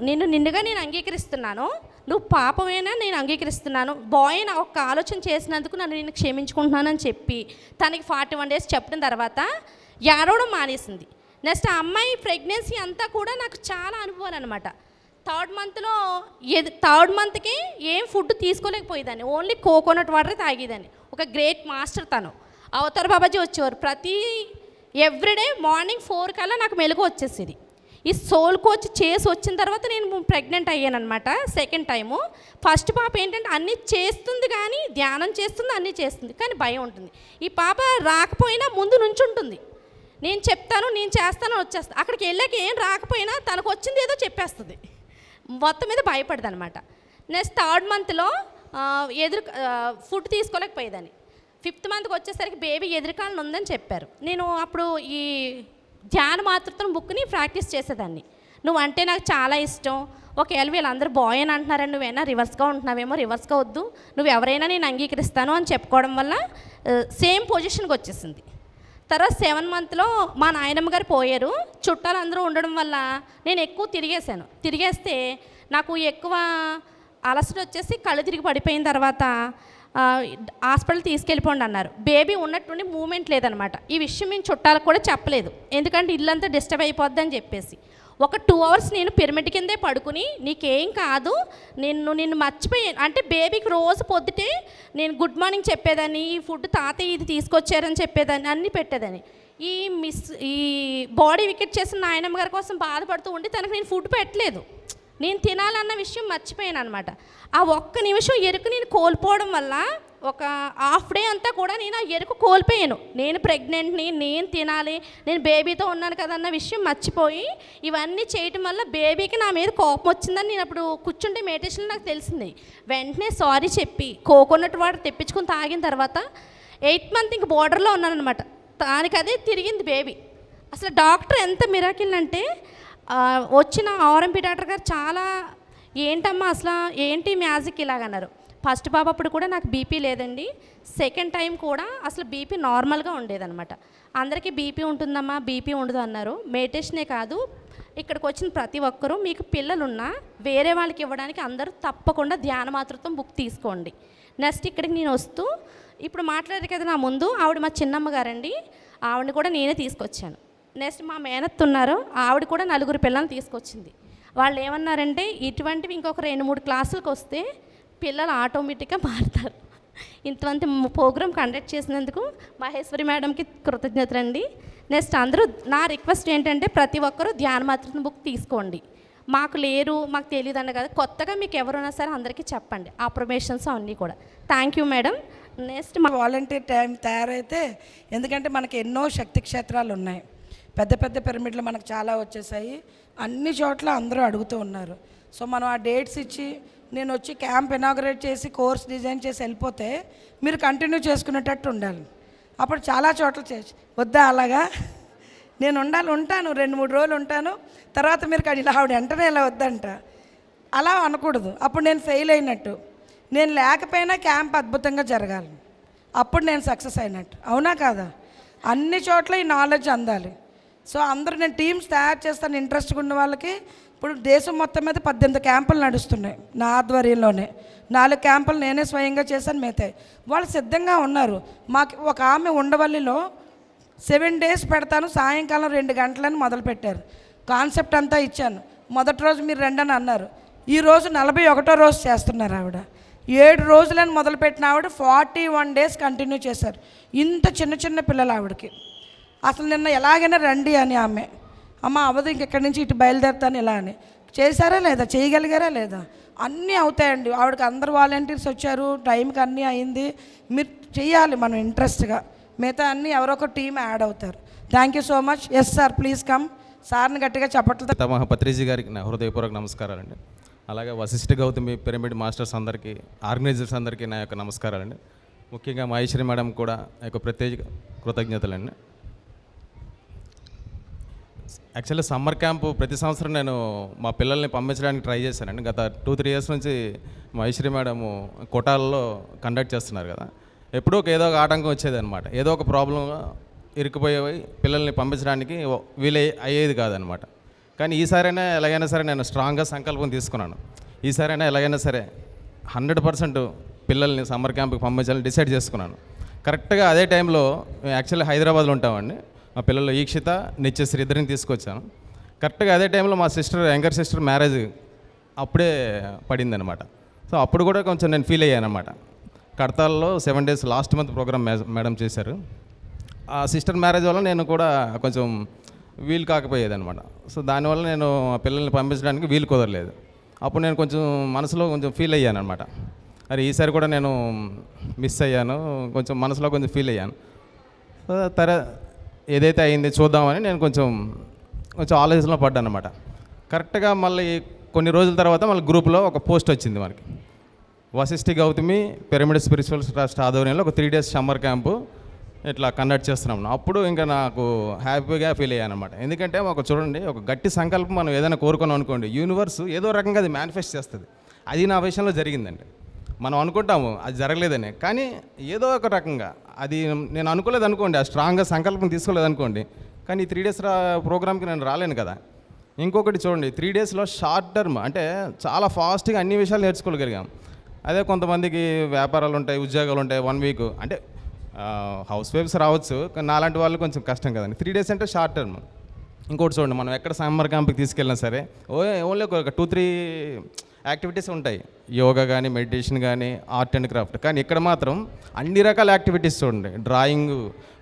నిన్ను నిండుగా నేను అంగీకరిస్తున్నాను, నువ్వు పాపమైనా నేను అంగీకరిస్తున్నాను, బాయ్ నా ఒక్క ఆలోచన చేసినందుకు నేను క్షమించుకుంటున్నాను అని చెప్పి తనకి 41 డేస్ చెప్పిన తర్వాత ఏడవడం మానేసింది. నెక్స్ట్ ఆ అమ్మాయి ప్రెగ్నెన్సీ అంతా కూడా నాకు చాలా అనుభవాలు అనమాట. 3rd మంత్కి ఏం ఫుడ్ తీసుకోలేకపోయేదాన్ని, ఓన్లీ కోకోనట్ వాటర్ తాగేదాన్ని. ఒక గ్రేట్ మాస్టర్ తను అవతార్ బాబాజీ వచ్చేవారు. ఎవ్రీడే మార్నింగ్ 4 కల్లా నాకు మెలుగు వచ్చేసేది. ఈ సోల్ కోచ్ చేసి వచ్చిన తర్వాత నేను ప్రెగ్నెంట్ అయ్యాను అనమాట. Second time. ఫస్ట్ పాప ఏంటంటే అన్నీ చేస్తుంది, కానీ ధ్యానం చేస్తుంది, అన్నీ చేస్తుంది, కానీ భయం ఉంటుంది. ఈ పాప రాకపోయినా ముందు నుంచి ఉంటుంది, నేను చెప్తాను నేను చేస్తాను వచ్చేస్తాను. అక్కడికి వెళ్ళాక ఏం రాకపోయినా తనకు వచ్చింది ఏదో చెప్పేస్తుంది, మొత్తం మీద భయపడదు అనమాట. నెక్స్ట్ 3rd మంత్లో ఫుడ్ తీసుకోలేకపోయేదాన్ని. 5th మంత్కి వచ్చేసరికి బేబీ ఎదురుకాలను ఉందని చెప్పారు. నేను అప్పుడు ఈ ధ్యాన మాతృత్వం బుక్ని ప్రాక్టీస్ చేసేదాన్ని. నువ్వంటే నాకు చాలా ఇష్టం, ఒకవేళ వీళ్ళందరూ బాయ్ అని అంటున్నారని నువ్వైనా రివర్స్గా ఉంటున్నావేమో, రివర్స్గా వద్దు, నువ్వు ఎవరైనా నేను అంగీకరిస్తాను అని చెప్పుకోవడం వల్ల సేమ్ పొజిషన్కి వచ్చేసింది. తర్వాత 7 మంత్లో మా నాయనమ్మ గారు పోయారు. చుట్టాలు అందరూ ఉండడం వల్ల నేను ఎక్కువ తిరిగేస్తే నాకు ఎక్కువ అలసట వచ్చేసి కళ్ళు తిరిగి పడిపోయిన తర్వాత హాస్పిటల్ తీసుకెళ్ళిపోండి అన్నారు. బేబీ ఉన్నట్టుండి మూమెంట్ లేదనమాట. ఈ విషయం మేము చుట్టాలకు కూడా చెప్పలేదు, ఎందుకంటే ఇల్లంతా డిస్టర్బ్ అయిపోద్ది అని చెప్పేసి. ఒక 2 అవర్స్ నేను పిరమిడ్ కిందే పడుకుని నీకేం కాదు, నిన్ను మర్చిపోయాను అంటే బేబీకి రోజు పొద్దుటే నేను గుడ్ మార్నింగ్ చెప్పేదాన్ని, ఈ ఫుడ్ తాతయ్య ఇది తీసుకొచ్చారని చెప్పేదాన్ని, అన్నీ పెట్టేదాన్ని. ఈ బాడీ వికెట్ చేసిన నాయనమ్మ గారి కోసం బాధపడుతూ ఉండి తనకు నేను ఫుడ్ పెట్టలేదు, నేను తినాలన్న విషయం మర్చిపోయాను అనమాట. ఆ ఒక్క నిమిషం ఎరుకు నేను కోల్పోవడం వల్ల ఒక హాఫ్ డే అంతా కూడా నేను ఆ ఎరుకు కోల్పోయాను. నేను ప్రెగ్నెంట్ని, నేను తినాలి, నేను బేబీతో ఉన్నాను కదన్న విషయం మర్చిపోయి ఇవన్నీ చేయటం వల్ల బేబీకి నా మీద కోపం వచ్చిందని నేను అప్పుడు కూర్చుంటే మెడిటేషన్లో నాకు తెలిసింది. వెంటనే సారీ చెప్పి కోకోనట్ వాటర్ తెప్పించుకొని తాగిన తర్వాత 8th మంత్ ఇంక బోర్డర్లో ఉన్నానమాట. దానికి అదే తిరిగింది బేబీ. అసలు డాక్టర్ ఎంత మిరాకిల్ అంటే వచ్చిన ఆర్ఎంపీ డాక్టర్ గారు చాలా ఏంటమ్మా అసలు ఏంటి మ్యాజిక్ ఇలాగన్నారు. ఫస్ట్ పాప అప్పుడు కూడా నాకు బీపీ లేదండి. సెకండ్ టైం కూడా అసలు బీపీ నార్మల్గా ఉండేదన్నమాట. అందరికీ బీపీ ఉంటుందమ్మా, బీపీ ఉండదు అన్నారు. మెడిటేషనే కాదు, ఇక్కడికి వచ్చిన ప్రతి ఒక్కరూ మీకు పిల్లలున్నా వేరే వాళ్ళకి ఇవ్వడానికి అందరూ తప్పకుండా ధ్యాన మాతృత్వం బుక్ తీసుకోండి. నెక్స్ట్ ఇక్కడికి నేను వస్తూ ఇప్పుడు మాట్లాడారు కదా నా ముందు, ఆవిడ మా చిన్నమ్మ గారండి, ఆవిడని కూడా నేనే తీసుకొచ్చాను. నెక్స్ట్ మా మేనత్త ఉన్నారు, ఆవిడ కూడా 4 పిల్లల్ని తీసుకొచ్చింది. వాళ్ళు ఏమన్నారంటే ఇటువంటివి ఇంకొక 2-3 క్లాసులకు వస్తే పిల్లలు ఆటోమేటిక్గా మారుతారు. ఇంతమంది ప్రోగ్రామ్ కండక్ట్ చేసినందుకు మహేశ్వరి మేడంకి కృతజ్ఞతలండి. నెక్స్ట్ అందరూ నా రిక్వెస్ట్ ఏంటంటే ప్రతి ఒక్కరూ ధ్యాన మాతృత్వం బుక్ తీసుకోండి. మాకు లేరు, మాకు తెలియదు అన్న కదా, కొత్తగా మీకు ఎవరున్నా సరే అందరికీ చెప్పండి అప్రమేషన్స్ అన్నీ కూడా. Thank you madam. నెక్స్ట్ మా వాలంటీర్ టైం తయారైతే, ఎందుకంటే మనకి ఎన్నో శక్తి క్షేత్రాలు ఉన్నాయి, పెద్ద పెద్ద పిరమిడ్లు మనకు చాలా వచ్చేసాయి, అన్ని చోట్ల అందరూ అడుగుతూ ఉన్నారు. సో మనం ఆ డేట్స్ ఇచ్చి నేను వచ్చి క్యాంప్ ఇనాగరేట్ చేసి కోర్స్ డిజైన్ చేసి వెళ్ళిపోతే మీరు కంటిన్యూ చేసుకునేటట్టు ఉండాలి. అప్పుడు చాలా చోట్ల చేసి వద్దా అలాగా నేను ఉంటాను 2-3 రోజులు ఉంటాను, తర్వాత మీరు కానీ ఇలా ఆవిడ వెంటనే ఇలా వద్దంట, అలా అనకూడదు. అప్పుడు నేను ఫెయిల్ అయినట్టు. నేను లేకపోయినా క్యాంప్ అద్భుతంగా జరగాలి, అప్పుడు నేను సక్సెస్ అయినట్టు. అవునా కాదా? అన్ని చోట్ల ఈ నాలెడ్జ్ అందాలి. సో అందరూ నేను టీమ్స్ తయారు చేస్తాను ఇంట్రెస్ట్గా ఉన్న వాళ్ళకి. ఇప్పుడు దేశం మొత్తం మీద 18 క్యాంపులు నడుస్తున్నాయి నా ఆధ్వర్యంలోనే. 4 క్యాంపులు నేనే స్వయంగా చేశాను, మిగతాయి వాళ్ళు సిద్ధంగా ఉన్నారు. మాకు ఒక ఆమె ఉండవల్లిలో 7 days పెడతాను, సాయంకాలం 2 గంటలని మొదలుపెట్టారు. కాన్సెప్ట్ అంతా ఇచ్చాను. మొదటి రోజు మీరు రెండని అన్నారు, ఈరోజు 41వ రోజు చేస్తున్నారు ఆవిడ. 7 రోజులని మొదలుపెట్టిన ఆవిడ 41 days కంటిన్యూ చేశారు. ఇంత చిన్న చిన్న పిల్లలు ఆవిడకి. అసలు నిన్న ఎలాగైనా రండి అని ఆమె, అమ్మ అవదు ఇంకెక్కడి నుంచి ఇటు బయలుదేరుతాను ఇలా అని. చేశారా లేదా? చేయగలిగారా లేదా? అన్నీ అవుతాయండి. ఆవిడకి అందరు వాలంటీర్స్ వచ్చారు, టైంకి అన్నీ అయింది. మీరు చెయ్యాలి మనం ఇంట్రెస్ట్గా, మిగతా అన్నీ ఎవరో ఒక టీం యాడ్ అవుతారు. Thank you so much. Yes sir, please come. సార్ని గట్టిగా చెప్పట్లేదు. పితామహ పత్రిజీ గారికి నా హృదయపూర్వక నమస్కారాలండి. అలాగే వశిష్ఠ గౌతమి పిరమిడ్ మాస్టర్స్ అందరికీ, ఆర్గనైజర్స్ అందరికీ నా యొక్క నమస్కారాలండి. ముఖ్యంగా మహేశ్వరి మేడం కూడా యొక్క ప్రత్యేక కృతజ్ఞతలండి. యాక్చువల్లీ సమ్మర్ క్యాంపు ప్రతి సంవత్సరం నేను మా పిల్లల్ని పంపించడానికి ట్రై చేశానండి. గత 2-3 years నుంచి మహేశ్వరి మేడము కోటాలలో కండక్ట్ చేస్తున్నారు కదా, ఎప్పుడూ ఏదో ఒక ఆటంకం వచ్చేది అనమాట. ఏదో ఒక ప్రాబ్లం ఇరుక్కుపోయేవి, పిల్లల్ని పంపించడానికి వీలు అయ్యేది కాదనమాట. కానీ ఈసారైనా ఎలాగైనా సరే నేను స్ట్రాంగ్గా సంకల్పం తీసుకున్నాను. ఈసారైనా ఎలాగైనా సరే 100% పిల్లల్ని సమ్మర్ క్యాంప్కి పంపించాలని డిసైడ్ చేసుకున్నాను. కరెక్ట్గా అదే టైంలో మేము యాక్చువల్లీ హైదరాబాద్లో ఉంటామండి. మా పిల్లలు ఈక్షిత, నిత్యశ్రీ ఇద్దరిని తీసుకొచ్చాను. కరెక్ట్గా అదే టైంలో మా యంగర్ సిస్టర్ మ్యారేజ్ అప్పుడే పడిందనమాట. సో అప్పుడు కూడా కొంచెం నేను ఫీల్ అయ్యాను అనమాట. కడతాల్లో 7 days last month programme madam చేశారు. ఆ సిస్టర్ మ్యారేజ్ వల్ల నేను కూడా కొంచెం వీలు కాకపోయేదనమాట. సో దానివల్ల నేను ఆ పిల్లల్ని పంపించడానికి వీలు కుదరలేదు. అప్పుడు నేను కొంచెం మనసులో కొంచెం ఫీల్ అయ్యాను అనమాట. అరే ఈసారి కూడా నేను మిస్ అయ్యాను, కొంచెం మనసులో కొంచెం ఫీల్ అయ్యాను. ఏదైతే అయింది చూద్దామని నేను కొంచెం ఆలోచనలో పడ్డాను అనమాట. కరెక్ట్గా మళ్ళీ కొన్ని రోజుల తర్వాత మళ్ళీ గ్రూప్లో ఒక పోస్ట్ వచ్చింది మనకి, Vashishtha Gautami pyramid spiritual trust ఆధ్వర్యంలో ఒక 3 days సమ్మర్ క్యాంపు ఇట్లా కండక్ట్ చేస్తున్నాం. అప్పుడు ఇంకా నాకు హ్యాపీగా ఫీల్ అయ్యాను అనమాట. ఎందుకంటే ఒక చూడండి, ఒక గట్టి సంకల్పం మనం ఏదైనా కోరుకున్నాం అనుకోండి, యూనివర్స్ ఏదో రకంగా అది మేనిఫెస్ట్ చేస్తుంది. అది నా విషయంలో జరిగిందండి. మనం అనుకుంటాము అది జరగలేదని, కానీ ఏదో ఒక రకంగా అది నేను అనుకోలేదు అనుకోండి, ఆ స్ట్రాంగ్గా సంకల్పం తీసుకోలేదు అనుకోండి, కానీ ఈ 3 days ప్రోగ్రామ్కి నేను రాలేను కదా. ఇంకొకటి చూడండి, 3 daysలో షార్ట్ టర్మ్ అంటే చాలా ఫాస్ట్గా అన్ని విషయాలు నేర్చుకోగలిగాం. అదే కొంతమందికి వ్యాపారాలు ఉంటాయి, ఉద్యోగాలు ఉంటాయి, 1 week అంటే హౌస్ వైఫ్స్ రావచ్చు, కానీ నాలాంటి వాళ్ళు కొంచెం కష్టం కదండి. 3 days అంటే షార్ట్ టర్మ్. ఇంకోటి చూడండి, మనం ఎక్కడ సమ్మర్ క్యాంప్కి తీసుకెళ్ళినా సరే ఓన్లీ ఒక 2-3 యాక్టివిటీస్ ఉంటాయి, యోగా కానీ, మెడిటేషన్ కానీ, ఆర్ట్ అండ్ క్రాఫ్ట్. కానీ ఇక్కడ మాత్రం అన్ని రకాల యాక్టివిటీస్ చూడండి, డ్రాయింగ్,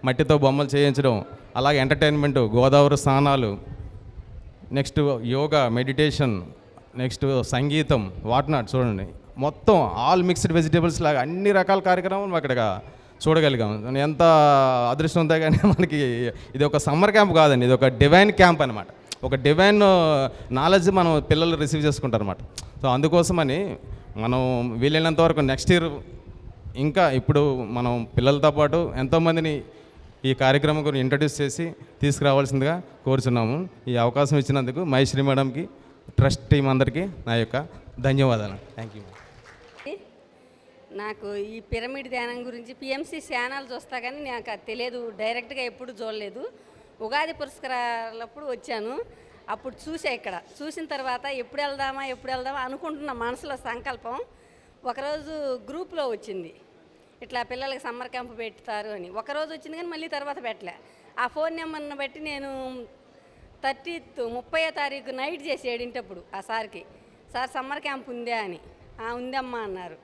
మట్టితో బొమ్మలు చేయించడం, అలాగే ఎంటర్టైన్మెంట్, గోదావరి స్నానాలు, నెక్స్ట్ యోగా, మెడిటేషన్, నెక్స్ట్ సంగీతం, వాట్నాట్ చూడండి. మొత్తం ఆల్ మిక్స్డ్ వెజిటేబుల్స్ లాగా అన్ని రకాల కార్యక్రమాలు అక్కడ చూడగలిగాం. ఎంత అదృష్టం ఉందా కానీ మనకి ఇది ఒక సమ్మర్ క్యాంప్ కాదండి, ఇది ఒక డివైన్ క్యాంప్ అనమాట. ఒక డివైన్ నాలెడ్జ్ మనం పిల్లలు రిసీవ్ చేసుకుంటారు అనమాట. సో అందుకోసమని మనం వీలైనంత వరకు నెక్స్ట్ ఇయర్ ఇంకా ఇప్పుడు మనం పిల్లలతో పాటు ఎంతోమందిని ఈ కార్యక్రమం గురించి ఇంట్రడ్యూస్ చేసి తీసుకురావాల్సిందిగా కోరుచున్నాము. ఈ అవకాశం ఇచ్చినందుకు మహేశ్వరి మేడంకి, ట్రస్ట్ టీం అందరికీ నా యొక్క ధన్యవాదాలు. Thank you. నాకు ఈ పిరమిడ్ ధ్యానం గురించి పిఎంసి ఛానల్ చూస్తా కానీ నాకు అది తెలియదు, డైరెక్ట్గా ఎప్పుడు చూడలేదు. ఉగాది పురస్కారాలప్పుడు వచ్చాను, అప్పుడు చూసా. ఇక్కడ చూసిన తర్వాత ఎప్పుడు వెళ్దామా అనుకుంటున్న మనసులో సంకల్పం. ఒకరోజు గ్రూప్లో వచ్చింది, ఇట్లా పిల్లలకి సమ్మర్ క్యాంప్ పెడతారు అని. ఒకరోజు వచ్చింది కానీ మళ్ళీ తర్వాత పెట్టలే. ఆ ఫోన్ నెంబర్ని బట్టి నేను 30వ తారీఖు నైట్ చేసి 7 ఆ సార్కి, సార్ సమ్మర్ క్యాంప్ ఉందా అని. ఉందమ్మా అన్నారు.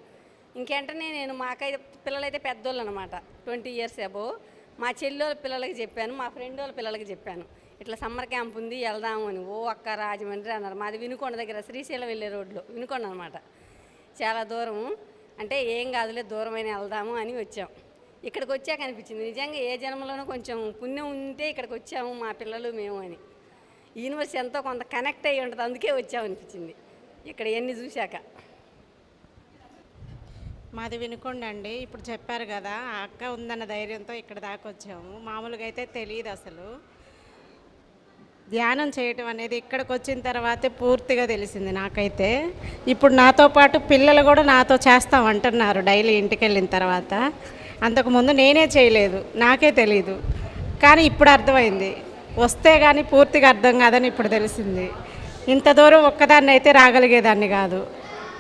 ఇంకెంటనే నేను మాకైతే పిల్లలైతే పెద్దోళ్ళు అనమాట, 20 years అబోవ్. మా చెల్లెళ్ళ పిల్లలకి చెప్పాను, మా ఫ్రెండ్ వాళ్ళ పిల్లలకి చెప్పాను, ఇట్లా సమ్మర్ క్యాంప్ ఉంది వెళ్దాము అని. ఓ అక్క రాజమండ్రి అన్నారు. మాది వినుకొండ దగ్గర, శ్రీశైలం వెళ్ళే రోడ్లో వినుకొండ అనమాట. చాలా దూరం అంటే ఏం కాదులే దూరమైన వెళ్దాము అని వచ్చాం. ఇక్కడికి వచ్చాక అనిపించింది నిజంగా ఏ జన్మలోనూ కొంచెం పుణ్యం ఉంటే ఇక్కడికి వచ్చాము మా పిల్లలు మేము అని. యూనివర్స్ ఎంతో కొంత కనెక్ట్ అయ్యి ఉంటుంది, అందుకే వచ్చామనిపించింది ఇక్కడ ఎన్ని చూశాక. మాది వినుకొండ అండి. ఇప్పుడు చెప్పారు కదా, ఆ అక్క ఉందన్న ధైర్యంతో ఇక్కడ దాకా వచ్చాము. మామూలుగా అయితే తెలియదు అసలు. ధ్యానం చేయటం అనేది ఇక్కడికి వచ్చిన తర్వాతే పూర్తిగా తెలిసింది నాకైతే. ఇప్పుడు నాతో పాటు పిల్లలు కూడా నాతో చేస్తామంటున్నారు డైలీ ఇంటికి వెళ్ళిన తర్వాత. అంతకుముందు నేనే చేయలేదు, నాకే తెలీదు. కానీ ఇప్పుడు అర్థమైంది, వస్తే కానీ పూర్తిగా అర్థం కాదని ఇప్పుడు తెలిసింది. ఇంత దూరం ఒక్కదాన్ని అయితే రాగలిగేదాన్ని కాదు,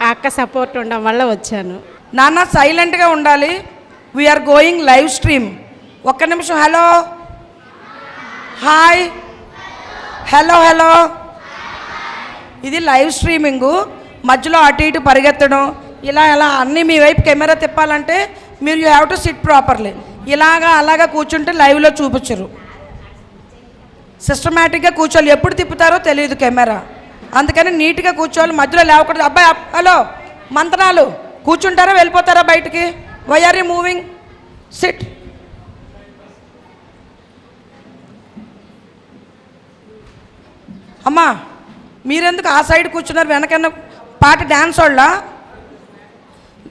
ఆ అక్క సపోర్ట్ ఉండడం వల్ల వచ్చాను. నాన్న సైలెంట్గా ఉండాలి. We are going live stream. ఒక్క నిమిషం. Hello, hi, hello, hello. ఇది లైవ్ స్ట్రీమింగు. మధ్యలో అటు ఇటు పరిగెత్తడం ఇలా అన్నీ మీ వైపు కెమెరా తిప్పాలంటే మీరు you have to SIT properly. అలాగా కూర్చుంటే లైవ్లో చూపించరు. సిస్టమేటిక్గా కూర్చోవాలి. ఎప్పుడు తిప్పుతారో తెలియదు కెమెరా, అందుకని నీట్గా కూర్చోవాలి. మధ్యలో లేవకూడదు. అబ్బాయి హలో, మంతనాలు కూర్చుంటారా వెళ్ళిపోతారా బయటికి? Why are you moving? Sit. అమ్మా మీరెందుకు ఆ సైడ్ కూర్చున్నారు? వెనకన్నా పాట డ్యాన్స్ వాళ్ళ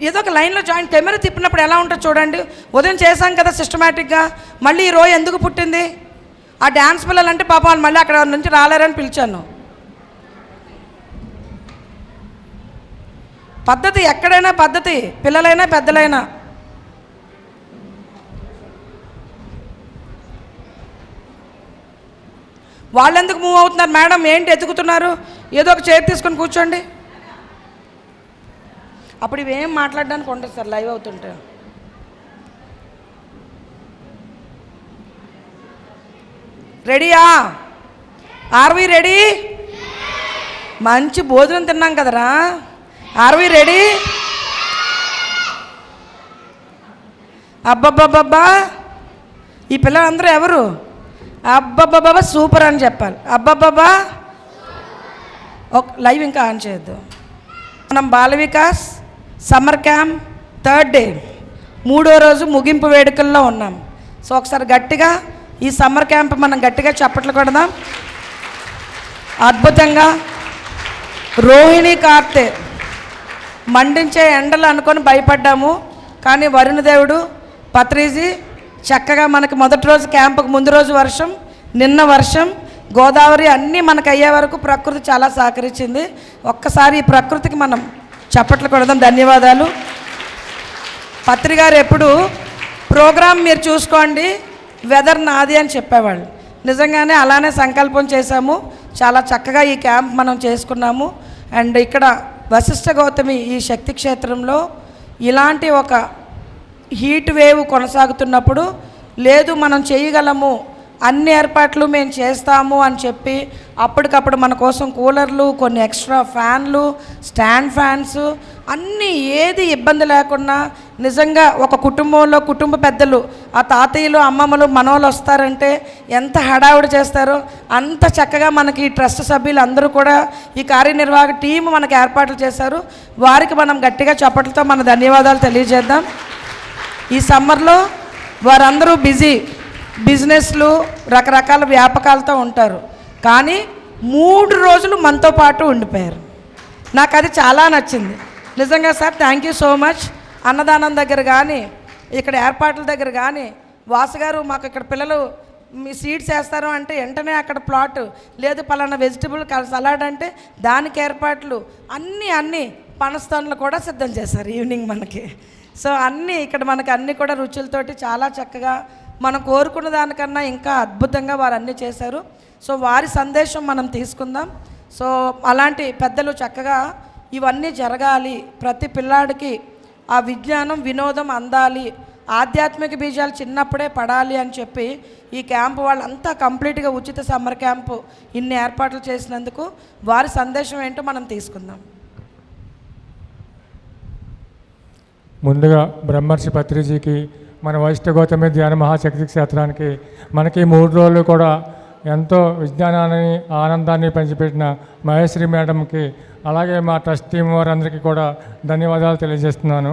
ఏదో ఒక లైన్లో జాయిన్. కెమెరా తిప్పినప్పుడు ఎలా ఉంటుందో చూడండి. ఉదయం చేశాం కదా సిస్టమేటిక్గా, మళ్ళీ ఈ రోజు ఎందుకు పుట్టింది? ఆ డ్యాన్స్ పిల్లలంటే పాపం వాళ్ళు మళ్ళీ అక్కడ నుంచి రాలేరని పిలిచాను. పద్ధతి ఎక్కడైనా పద్ధతి, పిల్లలైనా పెద్దలైనా. వాళ్ళు ఎందుకు మూవ్ అవుతున్నారు? మేడం ఏంటి ఎతుకుతున్నారు? ఏదో ఒక చైర్ తీసుకొని కూర్చోండి. అప్పుడు ఇవేం మాట్లాడడానికి ఉండదు సార్ లైవ్ అవుతుంటే. రెడీయా? Are we ready? మంచి భోజనం తిన్నాం కదరా. Are we ready? అబ్బబ్బబ్బబ్బా, ఈ పిల్లలందరూ ఎవరు? అబ్బబ్బబ్బా సూపర్ అని చెప్పాలి. అబ్బబ్బబ్బా. ఒక లైవ్ ఇంకా ఆన్ చేయొద్దు. మనం Bala Vikas summer camp 3rd day 3వ రోజు ముగింపు వేడుకల్లో ఉన్నాం. సో ఒకసారి గట్టిగా ఈ సమ్మర్ క్యాంప్ మనం గట్టిగా చప్పట్లు కొడదాం. అద్భుతంగా రోహిణి కార్తె మండించే ఎండలు అనుకొని భయపడ్డాము, కానీ వరుణ దేవుడు పత్రిజీ చక్కగా మనకి మొదటి రోజు క్యాంపుకు ముందు రోజు వర్షం, నిన్న వర్షం, గోదావరి అన్నీ మనకు అయ్యే వరకు ప్రకృతి చాలా సహకరించింది. ఒక్కసారి ఈ ప్రకృతికి మనం చప్పట్లు కొడదాం. ధన్యవాదాలు. పత్రి గారు ఎప్పుడు ప్రోగ్రాం మీరు చూసుకోండి, వెదర్ నాది అని చెప్పేవాళ్ళు. నిజంగానే అలానే సంకల్పం చేశాము. చాలా చక్కగా ఈ క్యాంప్ మనం చేసుకున్నాము. అండ్ ఇక్కడ వశిష్ఠ గౌతమి ఈ శక్తి క్షేత్రంలో ఇలాంటి ఒక హీట్ వేవ్ కొనసాగుతున్నప్పుడు లేదు మనం చేయగలము, అన్ని ఏర్పాట్లు మేము చేస్తాము అని చెప్పి అప్పటికప్పుడు మన కోసం కూలర్లు, కొన్ని ఎక్స్ట్రా ఫ్యాన్లు, స్టాండ్ ఫ్యాన్స్ అన్నీ ఏది ఇబ్బంది లేకుండా నిజంగా ఒక కుటుంబంలో కుటుంబ పెద్దలు, ఆ తాతయ్యలు, అమ్మమ్మలు, మనవలు వస్తారంటే ఎంత హడావుడి చేస్తారో అంత చక్కగా మనకి ఈ ట్రస్ట్ సభ్యులు అందరూ కూడా ఈ కార్యనిర్వాహక టీం మనకు ఏర్పాట్లు చేశారు. వారికి మనం గట్టిగా చప్పట్లతో మన ధన్యవాదాలు తెలియజేద్దాం. ఈ సమ్మర్లో వారందరూ బిజినెస్లు రకరకాల వ్యాపకాలతో ఉంటారు, కానీ 3 రోజులు మనతో పాటు ఉండిపోయారు. నాకు అది చాలా నచ్చింది నిజంగా sir. Thank you so much. అన్నదానం దగ్గర కానీ ఇక్కడ ఏర్పాట్ల దగ్గర కానీ వాసుగారు మాకు ఇక్కడ పిల్లలు మీ సీడ్స్ వేస్తారు అంటే వెంటనే అక్కడ ప్లాట్ లేదు, పలానా వెజిటబుల్ సలాడ్ అంటే దానికి ఏర్పాట్లు అన్నీ పనస్తోన్లు కూడా సిద్ధం చేశారు ఈవినింగ్ మనకి. సో అన్నీ ఇక్కడ మనకి అన్నీ కూడా రుచులతోటి చాలా చక్కగా మనం కోరుకున్న దానికన్నా ఇంకా అద్భుతంగా వారు అన్నీ చేశారు. సో వారి సందేశం మనం తీసుకుందాం. సో అలాంటి పెద్దలు చక్కగా ఇవన్నీ జరగాలి, ప్రతి పిల్లాడికి ఆ విజ్ఞానం వినోదం అందాలి, ఆధ్యాత్మిక బీజాలు చిన్నప్పుడే పడాలి అని చెప్పి ఈ క్యాంపు వాళ్ళంతా కంప్లీట్గా ఉచిత సమ్మర్ క్యాంపు ఇన్ని ఏర్పాట్లు చేసినందుకు వారి సందేశం ఏంటో మనం తీసుకుందాం. ముందుగా బ్రహ్మర్షి పత్రిజీకి, మన వశిష్ఠ గౌతమి ధ్యాన మహాశక్తి క్షేత్రానికి మనకి 3 రోజులు కూడా ఎంతో విజ్ఞానాన్ని ఆనందాన్ని పంచిపెట్టిన మహేశ్వరి మేడంకి, అలాగే మా ట్రస్ట్ టీం వారందరికీ కూడా ధన్యవాదాలు తెలియజేస్తున్నాను.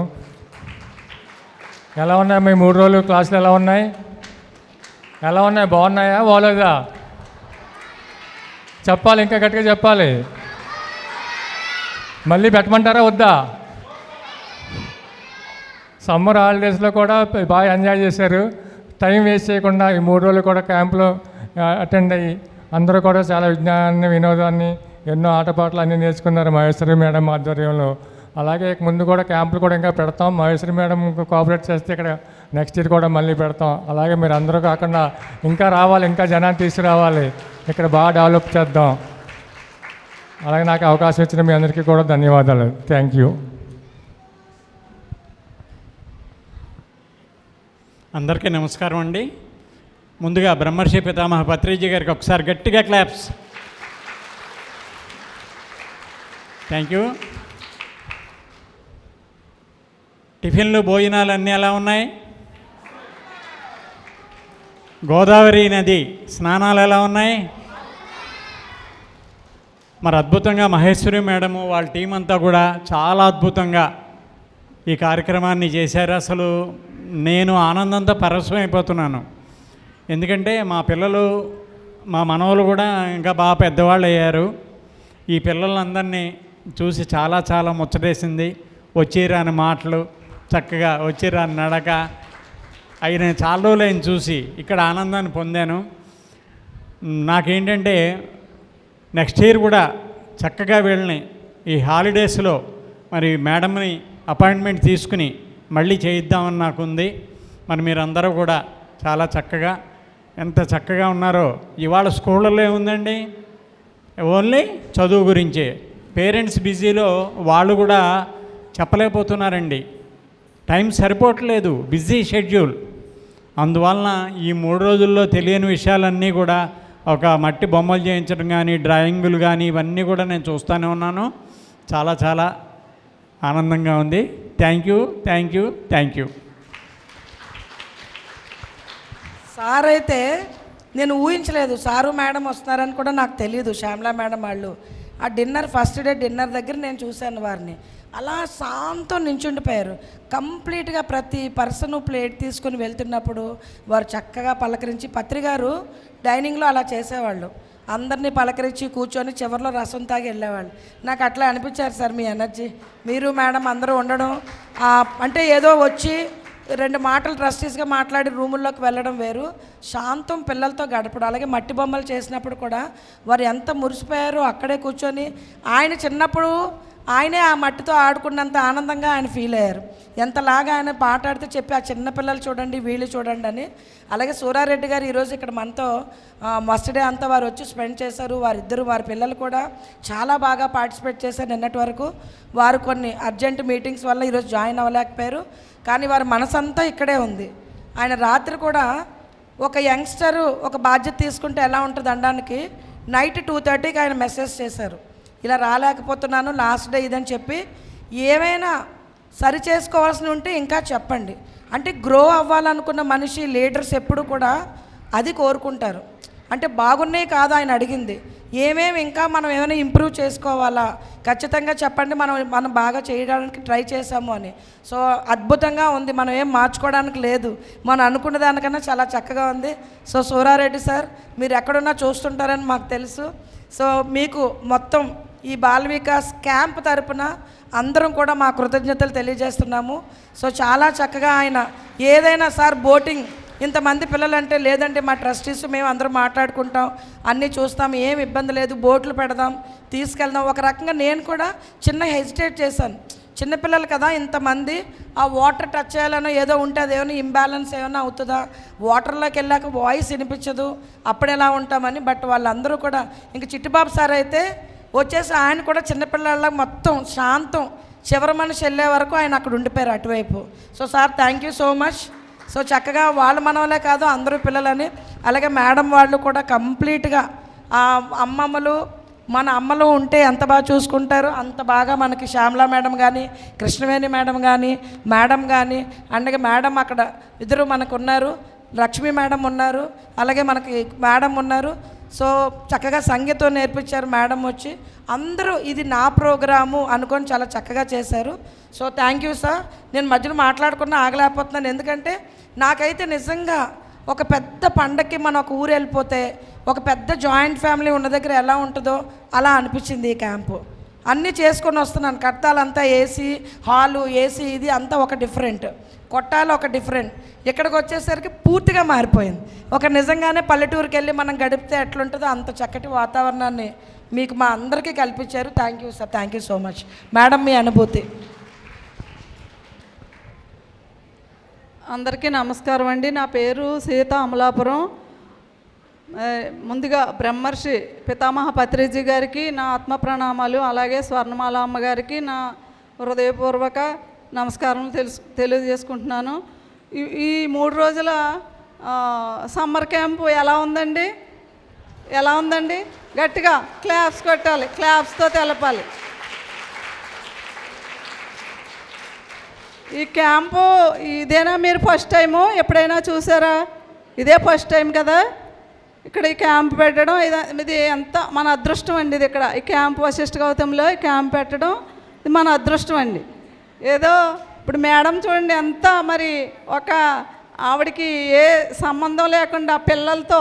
ఎలా ఉన్నాయి మీ 3 రోజులు క్లాసులు? ఎలా ఉన్నాయి? బాగున్నాయా బాగోలేదా? చెప్పాలి, ఇంకా గట్టిగా చెప్పాలి. మళ్ళీ పెట్టమంటారా వద్దా? సమ్మర్ హాలిడేస్లో కూడా బాగా ఎంజాయ్ చేశారు. టైం వేస్ట్ చేయకుండా ఈ 3 రోజులు కూడా క్యాంపులో అటెండ్ అయ్యి అందరూ కూడా చాలా విజ్ఞానాన్ని వినోదాన్ని ఎన్నో ఆటపాటలు అన్నీ నేర్చుకున్నారు మహేశ్వరి మేడం ఆధ్వర్యంలో. అలాగే ముందు కూడా క్యాంపులు కూడా ఇంకా పెడతాం. మహేశ్వరి మేడం కోఆపరేట్ చేస్తే ఇక్కడ నెక్స్ట్ ఇయర్ కూడా మళ్ళీ పెడతాం. అలాగే మీరు అందరూ కాకుండా ఇంకా రావాలి, ఇంకా జనాన్ని తీసుకురావాలి, ఇక్కడ బాగా డెవలప్ చేద్దాం. అలాగే నాకు అవకాశం ఇచ్చిన మీ అందరికీ కూడా ధన్యవాదాలు. Thank you. అందరికీ నమస్కారం అండి. ముందుగా బ్రహ్మర్షి పితామహ పత్రిజీ గారికి ఒకసారి గట్టిగా క్లాప్స్. Thank you. టిఫిన్లు భోజనాలు అన్నీ ఎలా ఉన్నాయి? గోదావరి నది స్నానాలు ఎలా ఉన్నాయి? మరి అద్భుతంగా మహేశ్వరి మేడము వాళ్ళ టీం అంతా కూడా చాలా అద్భుతంగా ఈ కార్యక్రమాన్ని చేశారు. అసలు నేను ఆనందంతో పరవశమైపోతున్నాను. ఎందుకంటే మా పిల్లలు, మా మనవలు కూడా ఇంకా బాగా పెద్దవాళ్ళు అయ్యారు. ఈ పిల్లలందరినీ చూసి చాలా చాలా ముచ్చటేసింది. వచ్చిరాని మాటలు, చక్కగా వచ్చిరాని నడక, అవి నేను చాలా రోజులైన చూసి ఇక్కడ ఆనందాన్ని పొందాను. నాకేంటంటే నెక్స్ట్ ఇయర్ కూడా చక్కగా వీళ్ళని ఈ హాలిడేస్లో మరి మేడంని అపాయింట్మెంట్ తీసుకుని మళ్ళీ చేయిద్దామని నాకుంది. మరి మీరందరూ కూడా చాలా చక్కగా, ఎంత చక్కగా ఉన్నారో. ఇవాళ స్కూళ్ళలో ఏముందండి, ఓన్లీ చదువు గురించే. పేరెంట్స్ బిజీలో వాళ్ళు కూడా చెప్పలేకపోతున్నారండి, టైం సరిపోవట్లేదు, బిజీ షెడ్యూల్. అందువలన ఈ 3 రోజుల్లో తెలియని విషయాలన్నీ కూడా, ఒక మట్టి బొమ్మలు చేయించడం కానీ, డ్రాయింగులు కానీ, ఇవన్నీ కూడా నేను చూస్తూనే ఉన్నాను. చాలా చాలా ఆనందంగా ఉంది. Thank you, thank you, thank you. Sir అయితే నేను ఊహించలేదు, సారు మేడం వస్తున్నారని కూడా నాకు తెలియదు. శ్యామలా మేడం వాళ్ళు ఆ డిన్నర్, ఫస్ట్ డే డిన్నర్ దగ్గర నేను చూశాను వారిని. అలా శాంతం నించుండిపోయారు. కంప్లీట్గా ప్రతి పర్సన్ ప్లేట్ తీసుకొని వెళ్తున్నప్పుడు వారు చక్కగా పలకరించి, పత్రిగారు డైనింగ్లో అలా చేసేవాళ్ళు, అందరినీ పలకరించి కూర్చొని చివరిలో రసం తాగి వెళ్ళేవాళ్ళు. నాకు అట్లా అనిపించారు సార్ మీ ఎనర్జీ. మీరు మేడం అందరూ ఉండడం అంటే ఏదో వచ్చి 2 మాటలు ట్రస్టీస్గా మాట్లాడి రూముల్లోకి వెళ్ళడం వేరు, శాంతం పిల్లలతో గడపడం. అలాగే మట్టి బొమ్మలు చేసినప్పుడు కూడా వారు ఎంత మురిసిపోయారో అక్కడే కూర్చొని. ఆయన చిన్నప్పుడు ఆయనే ఆ మట్టితో ఆడుకున్నంత ఆనందంగా ఆయన ఫీల్ అయ్యారు. ఎంతలాగా ఆయన పాట ఆడితే చెప్పి, ఆ చిన్నపిల్లలు చూడండి, వీళ్ళు చూడండి అని. అలాగే సూరారెడ్డి గారు ఈరోజు ఇక్కడ మనతో ఫస్ట్ డే అంతా వారు వచ్చి స్పెండ్ చేశారు. వారిద్దరు, వారి పిల్లలు కూడా చాలా బాగా పార్టిసిపేట్ చేశారు నిన్నటి వరకు. వారు కొన్ని అర్జెంట్ మీటింగ్స్ వల్ల ఈరోజు జాయిన్ అవ్వలేకపోయారు, కానీ వారి మనసంతా ఇక్కడే ఉంది. ఆయన రాత్రి కూడా ఒక యంగ్స్టరు ఒక బాధ్యత తీసుకుంటే ఎలా ఉంటుంది అనడానికి నైట్ 2:30కి ఆయన మెసేజ్ చేశారు, ఇలా రాలేకపోతున్నాను, లాస్ట్ డే ఇదని చెప్పి. ఏమైనా సరి చేసుకోవాల్సి ఉంటే ఇంకా చెప్పండి. అంటే గ్రో అవ్వాలనుకున్న మనిషి, లీడర్స్ ఎప్పుడు కూడా అది కోరుకుంటారు. అంటే బాగున్నాయి కాదు ఆయన అడిగింది, ఏమేమి ఇంకా మనం ఏమైనా ఇంప్రూవ్ చేసుకోవాలా, ఖచ్చితంగా చెప్పండి, మనం బాగా చేయడానికి ట్రై చేసాము అని. సో అద్భుతంగా ఉంది, మనం ఏం మార్చుకోవడానికి లేదు, మనం అనుకున్న దానికన్నా చాలా చక్కగా ఉంది. సో సూరారెడ్డి సార్, మీరు ఎక్కడున్నా చూస్తుంటారని మాకు తెలుసు. సో మీకు మొత్తం ఈ బాల వికాస్ క్యాంప్ తరపున అందరం కూడా మా కృతజ్ఞతలు తెలియజేస్తున్నాము. సో చాలా చక్కగా ఆయన ఏదైనా సార్ బోటింగ్ ఇంతమంది పిల్లలంటే లేదంటే మా ట్రస్టీస్ మేము అందరం మాట్లాడుకుంటాం, అన్నీ చూస్తాం, ఏం ఇబ్బంది లేదు, బోట్లు పెడదాం, తీసుకెళ్దాం. ఒక రకంగా నేను కూడా చిన్న హెజిటేట్ చేశాను, చిన్నపిల్లలు కదా ఇంతమంది, ఆ వాటర్ టచ్ చేయాలనో ఏదో ఉంటే అది ఏమైనా ఇంబ్యాలెన్స్ ఏమైనా అవుతుందా, వాటర్లోకి వెళ్ళాక వాయిస్ వినిపించదు, అప్పుడు ఎలా ఉంటామని. బట్ వాళ్ళందరూ కూడా, ఇంక చిట్టిబాబు సార్ అయితే వచ్చేసి ఆయన కూడా చిన్నపిల్లల మొత్తం శాంతం, చివరి మనిషి వెళ్ళే వరకు ఆయన అక్కడ ఉండిపోయారు అటువైపు. So sir thank you so much. So చక్కగా వాళ్ళ మనవలే కాదు అందరూ పిల్లలని, అలాగే మేడం వాళ్ళు కూడా కంప్లీట్గా అమ్మమ్మలు మన అమ్మలు ఉంటే ఎంత బాగా చూసుకుంటారో అంత బాగా మనకి శ్యామలా మేడం కానీ, కృష్ణవేణి మేడం కానీ అండగా మేడం అక్కడ ఇద్దరు మనకు ఉన్నారు, లక్ష్మీ మేడం ఉన్నారు, అలాగే మనకి మేడం ఉన్నారు. సో చక్కగా సంగీతం నేర్పించారు మేడం వచ్చి, అందరూ ఇది నా ప్రోగ్రాము అనుకొని చాలా చక్కగా చేశారు. So thank you sir. నేను మధ్యలో మాట్లాడుకున్నా ఆగలేకపోతున్నాను, ఎందుకంటే నాకైతే నిజంగా ఒక పెద్ద పండగకి మనం ఒక ఊరు వెళ్ళిపోతే ఒక పెద్ద జాయింట్ ఫ్యామిలీ ఉన్న దగ్గర ఎలా ఉంటుందో అలా అనిపించింది ఈ క్యాంపు. అన్నీ చేసుకొని వస్తున్నాను, కట్టాలంతా ఏసీ హాలు, ఏసీ ఇది అంతా ఒక డిఫరెంట్, కొట్టాలు ఒక డిఫరెంట్. ఇక్కడికి వచ్చేసరికి పూర్తిగా మారిపోయింది. ఒక నిజంగానే పల్లెటూరుకి వెళ్ళి మనం గడిపితే ఎట్లుంటుందో అంత చక్కటి వాతావరణాన్ని మీకు మా అందరికీ కల్పించారు. Thank you sir, thank you so much. Madam మీ అనుభూతి. అందరికీ నమస్కారం అండి. నా పేరు సీత అమలాపురం. ముందుగా బ్రహ్మర్షి పితామహ పత్రిజీ గారికి నా ఆత్మ ప్రణామాలు, అలాగే స్వర్ణమాల అమ్మగారికి నా హృదయపూర్వక నమస్కారం తెలియజేసుకుంటున్నాను. ఈ 3 రోజుల సమ్మర్ క్యాంపు ఎలా ఉందండి? గట్టిగా క్లాప్స్ కొట్టాలి, క్లాప్స్తో తెలపాలి. ఈ క్యాంపు ఇదేనా మీరు ఫస్ట్ టైము ఎప్పుడైనా చూసారా? ఇదే ఫస్ట్ టైం కదా ఇక్కడ ఈ క్యాంప్ పెట్టడం. ఇది ఎంత మన అదృష్టం అండి. ఇది ఇక్కడ ఈ క్యాంప్ వశిష్ఠ గౌతంలో ఈ క్యాంప్ పెట్టడం ఇది మన అదృష్టం అండి. ఏదో ఇప్పుడు మేడం చూడండి ఎంత మరి ఒక ఆవిడకి ఏ సంబంధం లేకుండా పిల్లలతో,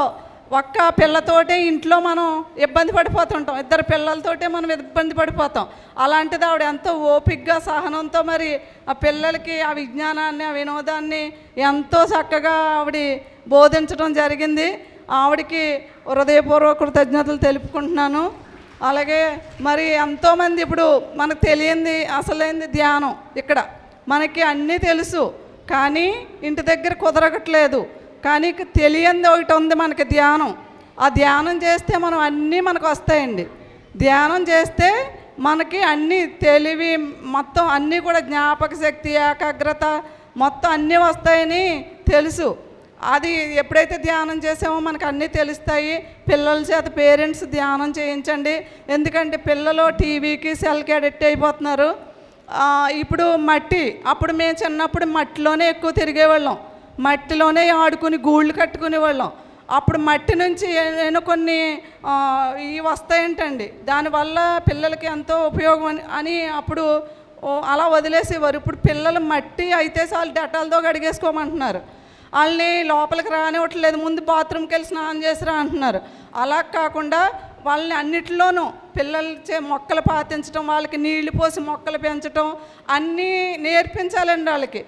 ఒక్క పిల్లతోటే ఇంట్లో మనం ఇబ్బంది పడిపోతుంటాం, 2 పిల్లలతోటే మనం ఇబ్బంది పడిపోతాం. అలాంటిది ఆవిడ ఎంతో ఓపికగా సహనంతో మరి ఆ పిల్లలకి ఆ విజ్ఞానాన్ని, ఆ వినోదాన్ని ఎంతో చక్కగా ఆవిడ బోధించడం జరిగింది. ఆవిడకి హృదయపూర్వక కృతజ్ఞతలు తెలుపుకుంటున్నాను. అలాగే మరి ఎంతోమంది ఇప్పుడు మనకు తెలియంది అసలైంది ధ్యానం. ఇక్కడ మనకి అన్నీ తెలుసు కానీ ఇంటి దగ్గర కుదరగట్లేదు. కానీ తెలియంది ఒకటి ఉంది మనకి, ధ్యానం. ఆ ధ్యానం చేస్తే మనం అన్నీ మనకు వస్తాయండి. ధ్యానం చేస్తే మనకి అన్నీ తెలివి మొత్తం అన్నీ కూడా జ్ఞాపక శక్తి, ఏకాగ్రత మొత్తం అన్నీ వస్తాయని తెలుసు. అది ఎప్పుడైతే ధ్యానం చేసామో మనకు అన్నీ తెలుస్తాయి. పిల్లల చేత పేరెంట్స్ ధ్యానం చేయించండి. ఎందుకంటే పిల్లలు టీవీకి, సెల్కి అడిక్ట్ అయిపోతున్నారు. ఇప్పుడు అప్పుడు మేము చిన్నప్పుడు మట్టిలోనే ఎక్కువ తిరిగేవాళ్ళం, మట్టిలోనే ఆడుకుని గూళ్ళు కట్టుకునేవాళ్ళం. అప్పుడు మట్టి నుంచి నేను కొన్ని ఇవి వస్తాయంటండి, దానివల్ల పిల్లలకి ఎంతో ఉపయోగం అని అప్పుడు అలా వదిలేసేవారు. ఇప్పుడు పిల్లలు మట్టి అయితే చాలు డెటాల్తో కడిగేసుకోమంటున్నారు. వాళ్ళని లోపలికి రానివ్వట్లేదు, ముందు బాత్రూమ్కి వెళ్ళి స్నానం చేసిరా అంటున్నారు. అలా కాకుండా వాళ్ళని అన్నిటిలోనూ పిల్లలచే మొక్కలు పాతించడం, వాళ్ళకి నీళ్లు పోసి మొక్కలు పెంచడం అన్నీ నేర్పించాలండి. వాళ్ళకి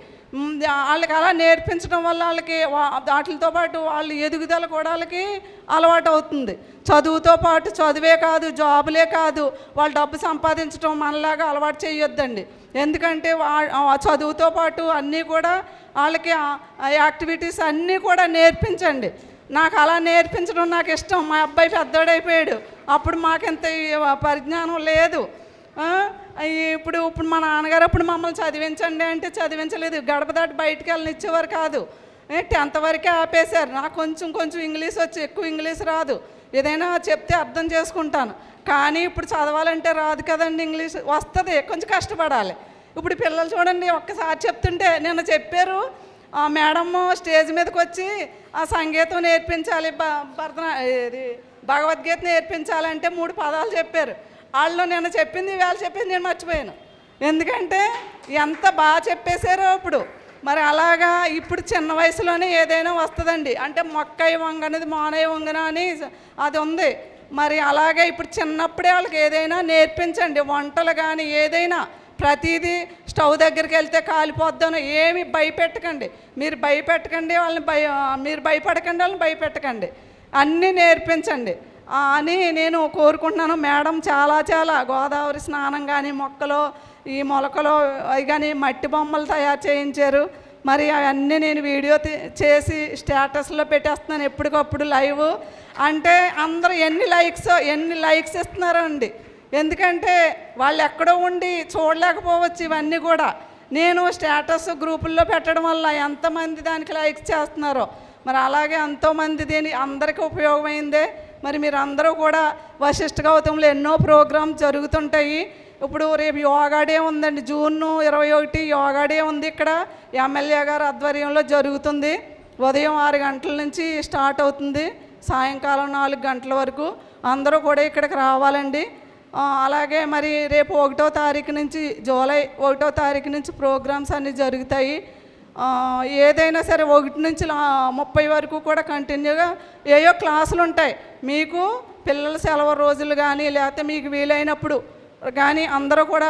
అలా నేర్పించడం వల్ల వాళ్ళకి వాటితో పాటు వాళ్ళ ఎదుగుదల కూడా వాళ్ళకి అలవాటు అవుతుంది. చదువుతో పాటు చదువే కాదు, జాబులే కాదు, వాళ్ళు డబ్బు సంపాదించడం మనలాగా అలవాటు చేయొద్దండి. ఎందుకంటే చదువుతో పాటు అన్నీ కూడా వాళ్ళకి యాక్టివిటీస్ అన్నీ కూడా నేర్పించండి. నాకు అలా నేర్పించడం నాకు ఇష్టం. మా అబ్బాయి పెద్దోడైపోయాడు, అప్పుడు మాకింత పరిజ్ఞానం లేదు. ఇప్పుడు మా నాన్నగారు అప్పుడు మమ్మల్ని చదివించండి అంటే చదివించలేదు, గడప దాటి బయటికి వెళ్ళనిచ్చేవారు కాదు. 10th వరకే ఆపేశారు. నాకు కొంచెం ఇంగ్లీష్ వచ్చు, ఎక్కువ ఇంగ్లీష్ రాదు, ఏదైనా చెప్తే అర్థం చేసుకుంటాను. కానీ ఇప్పుడు చదవాలంటే రాదు కదండి, ఇంగ్లీష్ వస్తుంది, కొంచెం కష్టపడాలి. ఇప్పుడు పిల్లలు చూడండి ఒక్కసారి చెప్తుంటే నిన్న చెప్పారు ఆ మేడం స్టేజ్ మీదకి వచ్చి ఆ సంగీతం నేర్పించాలి ఇది భగవద్గీత నేర్పించాలంటే 3 పదాలు చెప్పారు. వాళ్ళు నిన్న చెప్పింది వేళ చెప్పింది నేను మర్చిపోయాను. ఎందుకంటే ఎంత బాగా చెప్పేశారో ఇప్పుడు. మరి అలాగా ఇప్పుడు చిన్న వయసులోనే ఏదైనా వస్తుందండి. అంటే మొక్కయ్య వంగనది మానయ్య వంగన అని అది ఉంది. మరి అలాగే ఇప్పుడు చిన్నప్పుడే వాళ్ళకి ఏదైనా నేర్పించండి. వంటలు కానీ ఏదైనా ప్రతిదీ స్టవ్ దగ్గరికి వెళ్తే కాలిపోద్దాను ఏమి భయపెట్టకండి. మీరు భయపెట్టకండి వాళ్ళని మీరు భయపడకండి వాళ్ళని భయపెట్టకండి. అన్నీ నేర్పించండి అని నేను కోరుకుంటున్నాను. మేడం చాలా గోదావరి స్నానం కానీ మొక్కలు ఈ మొలకలు అవి కానీ మట్టి బొమ్మలు తయారు చేయించారు. మరి అవన్నీ నేను వీడియో చేసి స్టేటస్లో పెట్టేస్తున్నాను ఎప్పటికప్పుడు లైవ్. అంటే అందరూ ఎన్ని లైక్స్ ఇస్తున్నారో అండి. ఎందుకంటే వాళ్ళు ఎక్కడో ఉండి చూడలేకపోవచ్చు ఇవన్నీ కూడా. నేను స్టేటస్ గ్రూపుల్లో పెట్టడం వల్ల ఎంతమంది దానికి లైక్స్ చేస్తున్నారో మరి అలాగే ఎంతోమంది దీని అందరికీ ఉపయోగమైందే. మరి మీరు అందరూ కూడా వశిష్ఠ గౌతంలో ఎన్నో ప్రోగ్రామ్స్ జరుగుతుంటాయి. ఇప్పుడు రేపు యోగా డే ఉందండి, జూన్ 21 యోగా డే ఉంది. ఇక్కడ ఎమ్మెల్యే గారు ఆధ్వర్యంలో జరుగుతుంది. ఉదయం 6 గంటల నుంచి స్టార్ట్ అవుతుంది, సాయంకాలం 4 గంటల వరకు. అందరూ కూడా ఇక్కడికి రావాలండి. అలాగే మరి రేపు 1వ తారీఖు నుంచి జూలై 1వ తారీఖు నుంచి ప్రోగ్రామ్స్ అన్నీ జరుగుతాయి. ఏదైనా సరే 1 నుంచి 30 వరకు కూడా కంటిన్యూగా ఏయో క్లాసులు ఉంటాయి. మీకు పిల్లల సెలవు రోజులు కానీ లేకపోతే మీకు వీలైనప్పుడు కానీ అందరూ కూడా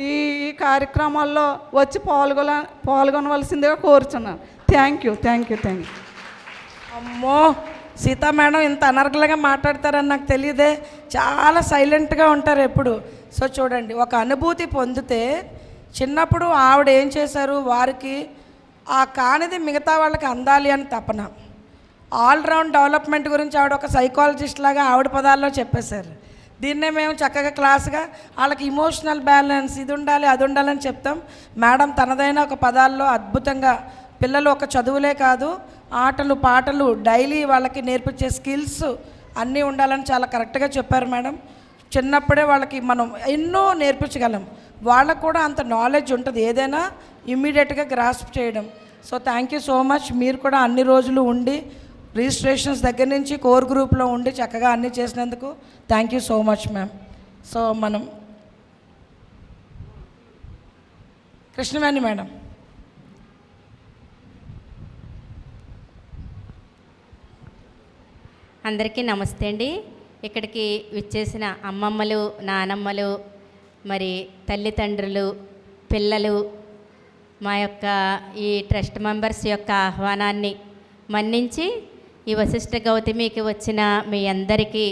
ఈ కార్యక్రమాల్లో వచ్చి పాల్గొనవలసిందిగా కోరుచున్నాను. Thank you. అమ్మో, సీతా మేడం ఇంత అనర్గళంగా మాట్లాడతారని నాకు తెలియదే. చాలా సైలెంట్గా ఉంటారు ఎప్పుడు. సో చూడండి, ఒక అనుభూతి పొందితే చిన్నప్పుడు ఆవిడ ఏం చేశారు, వారికి ఆ కానిది మిగతా వాళ్ళకి అందాలి అని తపన. ఆల్రౌండ్ డెవలప్మెంట్ గురించి ఆవిడ ఒక సైకాలజిస్ట్ లాగా ఆవిడ పదాల్లో చెప్పేశారు. దీన్నే మేము చక్కగా క్లాస్గా వాళ్ళకి ఇమోషనల్ బ్యాలెన్స్ ఇది ఉండాలి అది ఉండాలని చెప్తాం. మేడం తనదైన ఒక పదాల్లో అద్భుతంగా పిల్లలు ఒక చదువులే కాదు ఆటలు పాటలు డైలీ వాళ్ళకి నేర్పించే స్కిల్స్ అన్నీ ఉండాలని చాలా కరెక్ట్గా చెప్పారు మేడం. చిన్నప్పుడే వాళ్ళకి మనం ఎన్నో నేర్పించగలం. వాళ్ళకు కూడా అంత నాలెడ్జ్ ఉంటుంది ఏదైనా ఇమ్మీడియట్గా గ్రాస్ప్ చేయడం. So thank you so much. మీరు కూడా అన్ని రోజులు ఉండి రిజిస్ట్రేషన్స్ దగ్గర నుంచి కోర్ గ్రూప్లో ఉండి చక్కగా అన్నీ చేసినందుకు thank you so much ma'am. So మనం కృష్ణవేణి మేడం. అందరికీ నమస్తే అండి. ఇక్కడికి విచ్చేసిన అమ్మమ్మలు, నానమ్మలు, మరి తల్లిదండ్రులు, పిల్లలు, మా యొక్క ఈ ట్రస్ట్ మెంబర్స్ యొక్క ఆహ్వానాన్ని మన్నించి ఈ వశిష్ఠ గౌతమికి వచ్చిన మీ అందరికీ,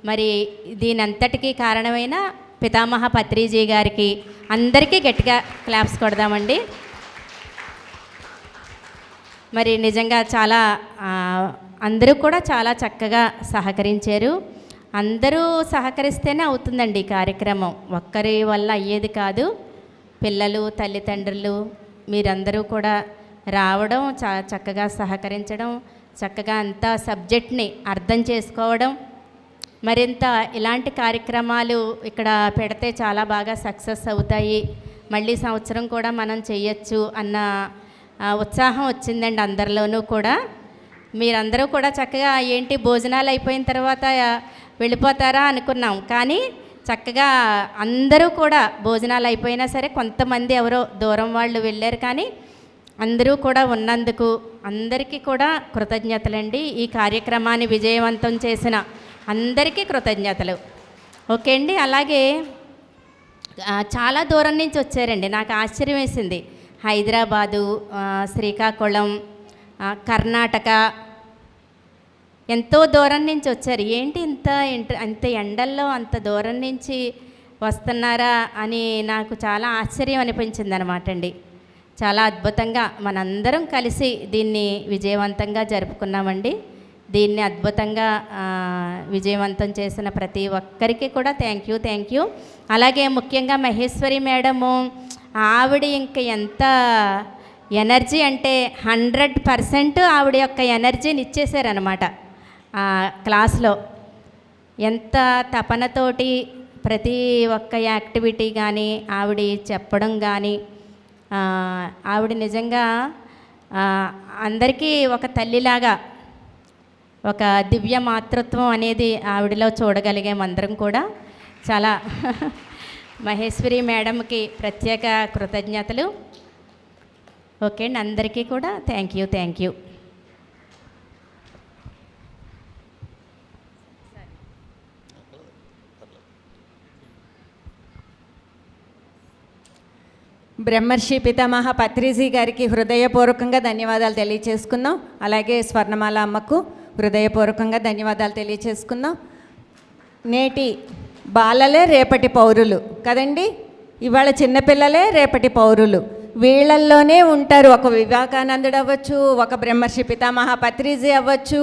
మరి దీనంతటికీ కారణమైన పితామహ పత్రిజీ గారికి అందరికీ గట్టిగా క్లాప్స్ కొడదామండి. మరి నిజంగా చాలా అందరూ కూడా చాలా చక్కగా సహకరించారు. అందరూ సహకరిస్తేనే అవుతుందండి ఈ కార్యక్రమం, ఒక్కరి వల్ల అయ్యేది కాదు. పిల్లలు, తల్లిదండ్రులు మీరందరూ కూడా రావడం, చక్కగా సహకరించడం, చక్కగా అంతా సబ్జెక్ట్ని అర్థం చేసుకోవడం, మరింత ఇలాంటి కార్యక్రమాలు ఇక్కడ పెడితే చాలా బాగా సక్సెస్ అవుతాయి, మళ్ళీ సంవత్సరం కూడా మనం చేయొచ్చు అన్న ఉత్సాహం వచ్చిందండి అందరిలోనూ కూడా. మీరందరూ కూడా చక్కగా ఏంటి భోజనాలు అయిపోయిన తర్వాత వెళ్ళిపోతారా అనుకున్నాం, కానీ చక్కగా అందరూ కూడా భోజనాలు అయిపోయినా సరే కొంతమంది ఎవరో దూరం వాళ్ళు వెళ్ళారు, కానీ అందరూ కూడా ఉన్నందుకు అందరికీ కూడా కృతజ్ఞతలండి. ఈ కార్యక్రమాన్ని విజయవంతం చేసిన అందరికీ కృతజ్ఞతలు. ఓకే అండి. అలాగే చాలా దూరం నుంచి వచ్చారండి, నాకు ఆశ్చర్యం వేసింది. హైదరాబాదు, శ్రీకాకుళం, కర్ణాటక, ఎంతో దూరం నుంచి వచ్చారు. ఏంటి అంత ఎండల్లో అంత దూరం నుంచి వస్తున్నారా అని నాకు చాలా ఆశ్చర్యం అనిపించింది అనమాట అండి. చాలా అద్భుతంగా మనందరం కలిసి దీన్ని విజయవంతంగా జరుపుకున్నామండి. దీన్ని అద్భుతంగా విజయవంతం చేసిన ప్రతి ఒక్కరికి కూడా థ్యాంక్ యూ. అలాగే ముఖ్యంగా మహేశ్వరి మేడము, ఆవిడ ఇంక ఎంత ఎనర్జీ అంటే 100% ఆవిడ యొక్క ఎనర్జీని ఇచ్చేసారనమాట క్లాస్లో. ఎంత తపనతోటి ప్రతి ఒక్క యాక్టివిటీ కానీ ఆవిడ చెప్పడం కానీ ఆవిడ నిజంగా అందరికీ ఒక తల్లిలాగా ఒక దివ్య మాతృత్వం అనేది ఆవిడలో చూడగలిగాం అందరం కూడా. చాలా మహేశ్వరి మేడంకి ప్రత్యేక కృతజ్ఞతలు. ఓకే అండి, అందరికీ కూడా థ్యాంక్ యూ. బ్రహ్మర్షి పితామహ పత్రిజీ గారికి హృదయపూర్వకంగా ధన్యవాదాలు తెలియచేసుకుందాం. అలాగే స్వర్ణమాల అమ్మకు హృదయపూర్వకంగా ధన్యవాదాలు తెలియచేసుకుందాం. నేటి బాలలే రేపటి పౌరులు కదండి, ఇవాళ చిన్నపిల్లలే రేపటి పౌరులు. వీళ్ళల్లోనే ఉంటారు ఒక వివేకానందుడు అవ్వచ్చు, ఒక బ్రహ్మర్షి పితామహ పత్రిజీ అవ్వచ్చు,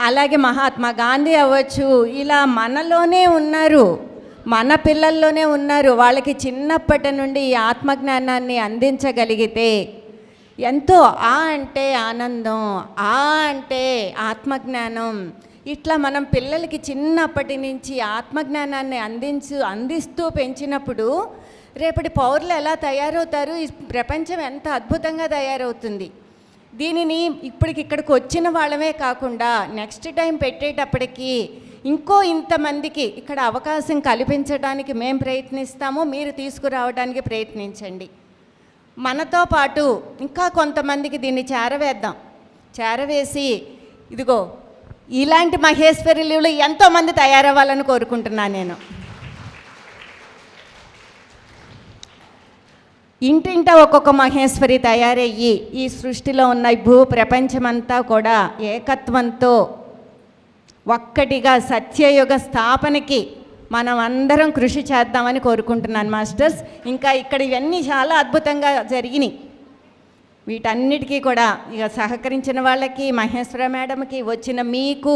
అలాగే మహాత్మా గాంధీ అవ్వచ్చు. ఇలా మనలోనే ఉన్నారు, మన పిల్లల్లోనే ఉన్నారు. వాళ్ళకి చిన్నప్పటి నుండి ఈ ఆత్మజ్ఞానాన్ని అందించగలిగితే ఎంతో అంటే ఆనందం, అంటే ఆత్మజ్ఞానం. ఇట్లా మనం పిల్లలకి చిన్నప్పటి నుంచి ఆత్మజ్ఞానాన్ని అందిస్తూ పెంచినప్పుడు రేపటి పౌరులు ఎలా తయారవుతారు, ఈ ప్రపంచం ఎంత అద్భుతంగా తయారవుతుంది. దీనిని ఇక్కడికి వచ్చిన వాళ్ళమే కాకుండా నెక్స్ట్ టైం పెట్టేటప్పటికి ఇంకో ఇంతమందికి ఇక్కడ అవకాశం కల్పించడానికి మేము ప్రయత్నిస్తాము, మీరు తీసుకురావడానికి ప్రయత్నించండి. మనతో పాటు ఇంకా కొంతమందికి దీన్ని చేరవేసి ఇదిగో ఇలాంటి మహేశ్వరులు ఎంతోమంది తయారవ్వాలని కోరుకుంటున్నాను నేను. ఇంటింట ఒక్కొక్క మహేశ్వరి తయారయ్యి ఈ సృష్టిలో ఉన్న భూ ప్రపంచమంతా కూడా ఏకత్వంతో ఒక్కటిగా సత్యయుగ స్థాపనకి మనం అందరం కృషి చేద్దామని కోరుకుంటున్నాను మాస్టర్స్. ఇంకా ఇక్కడ ఇవన్నీ చాలా అద్భుతంగా జరిగినాయి. వీటన్నిటికీ కూడా ఇక సహకరించిన వాళ్ళకి, మహేశ్వర మేడంకి, వచ్చిన మీకు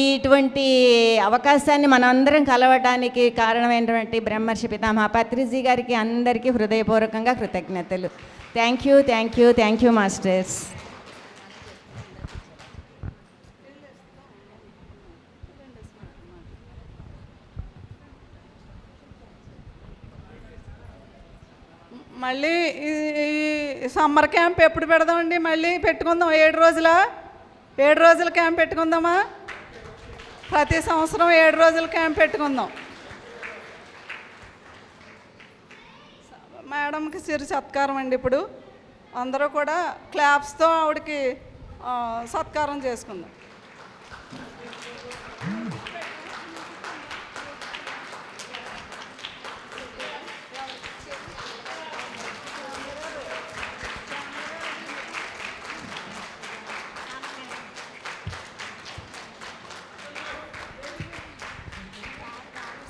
ఇటువంటి అవకాశాన్ని మనందరం కలవడానికి కారణమైనటువంటి బ్రహ్మర్షి పితామహ పత్రిజీ గారికి అందరికీ హృదయపూర్వకంగా కృతజ్ఞతలు. Thank you masters. మళ్ళీ ఈ సమ్మర్ క్యాంప్ ఎప్పుడు పెడదామండి? మళ్ళీ పెట్టుకుందాం. 7 రోజుల క్యాంప్ పెట్టుకుందామా? ప్రతి సంవత్సరం 7 రోజుల క్యాంప్ పెట్టుకుందాం. మేడంకి చిరు సత్కారం అండి. ఇప్పుడు అందరూ కూడా క్లాప్స్తో ఆవిడకి సత్కారం చేసుకుందాం.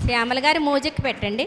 శ్యామల గారి మ్యూజిక్ పెట్టండి.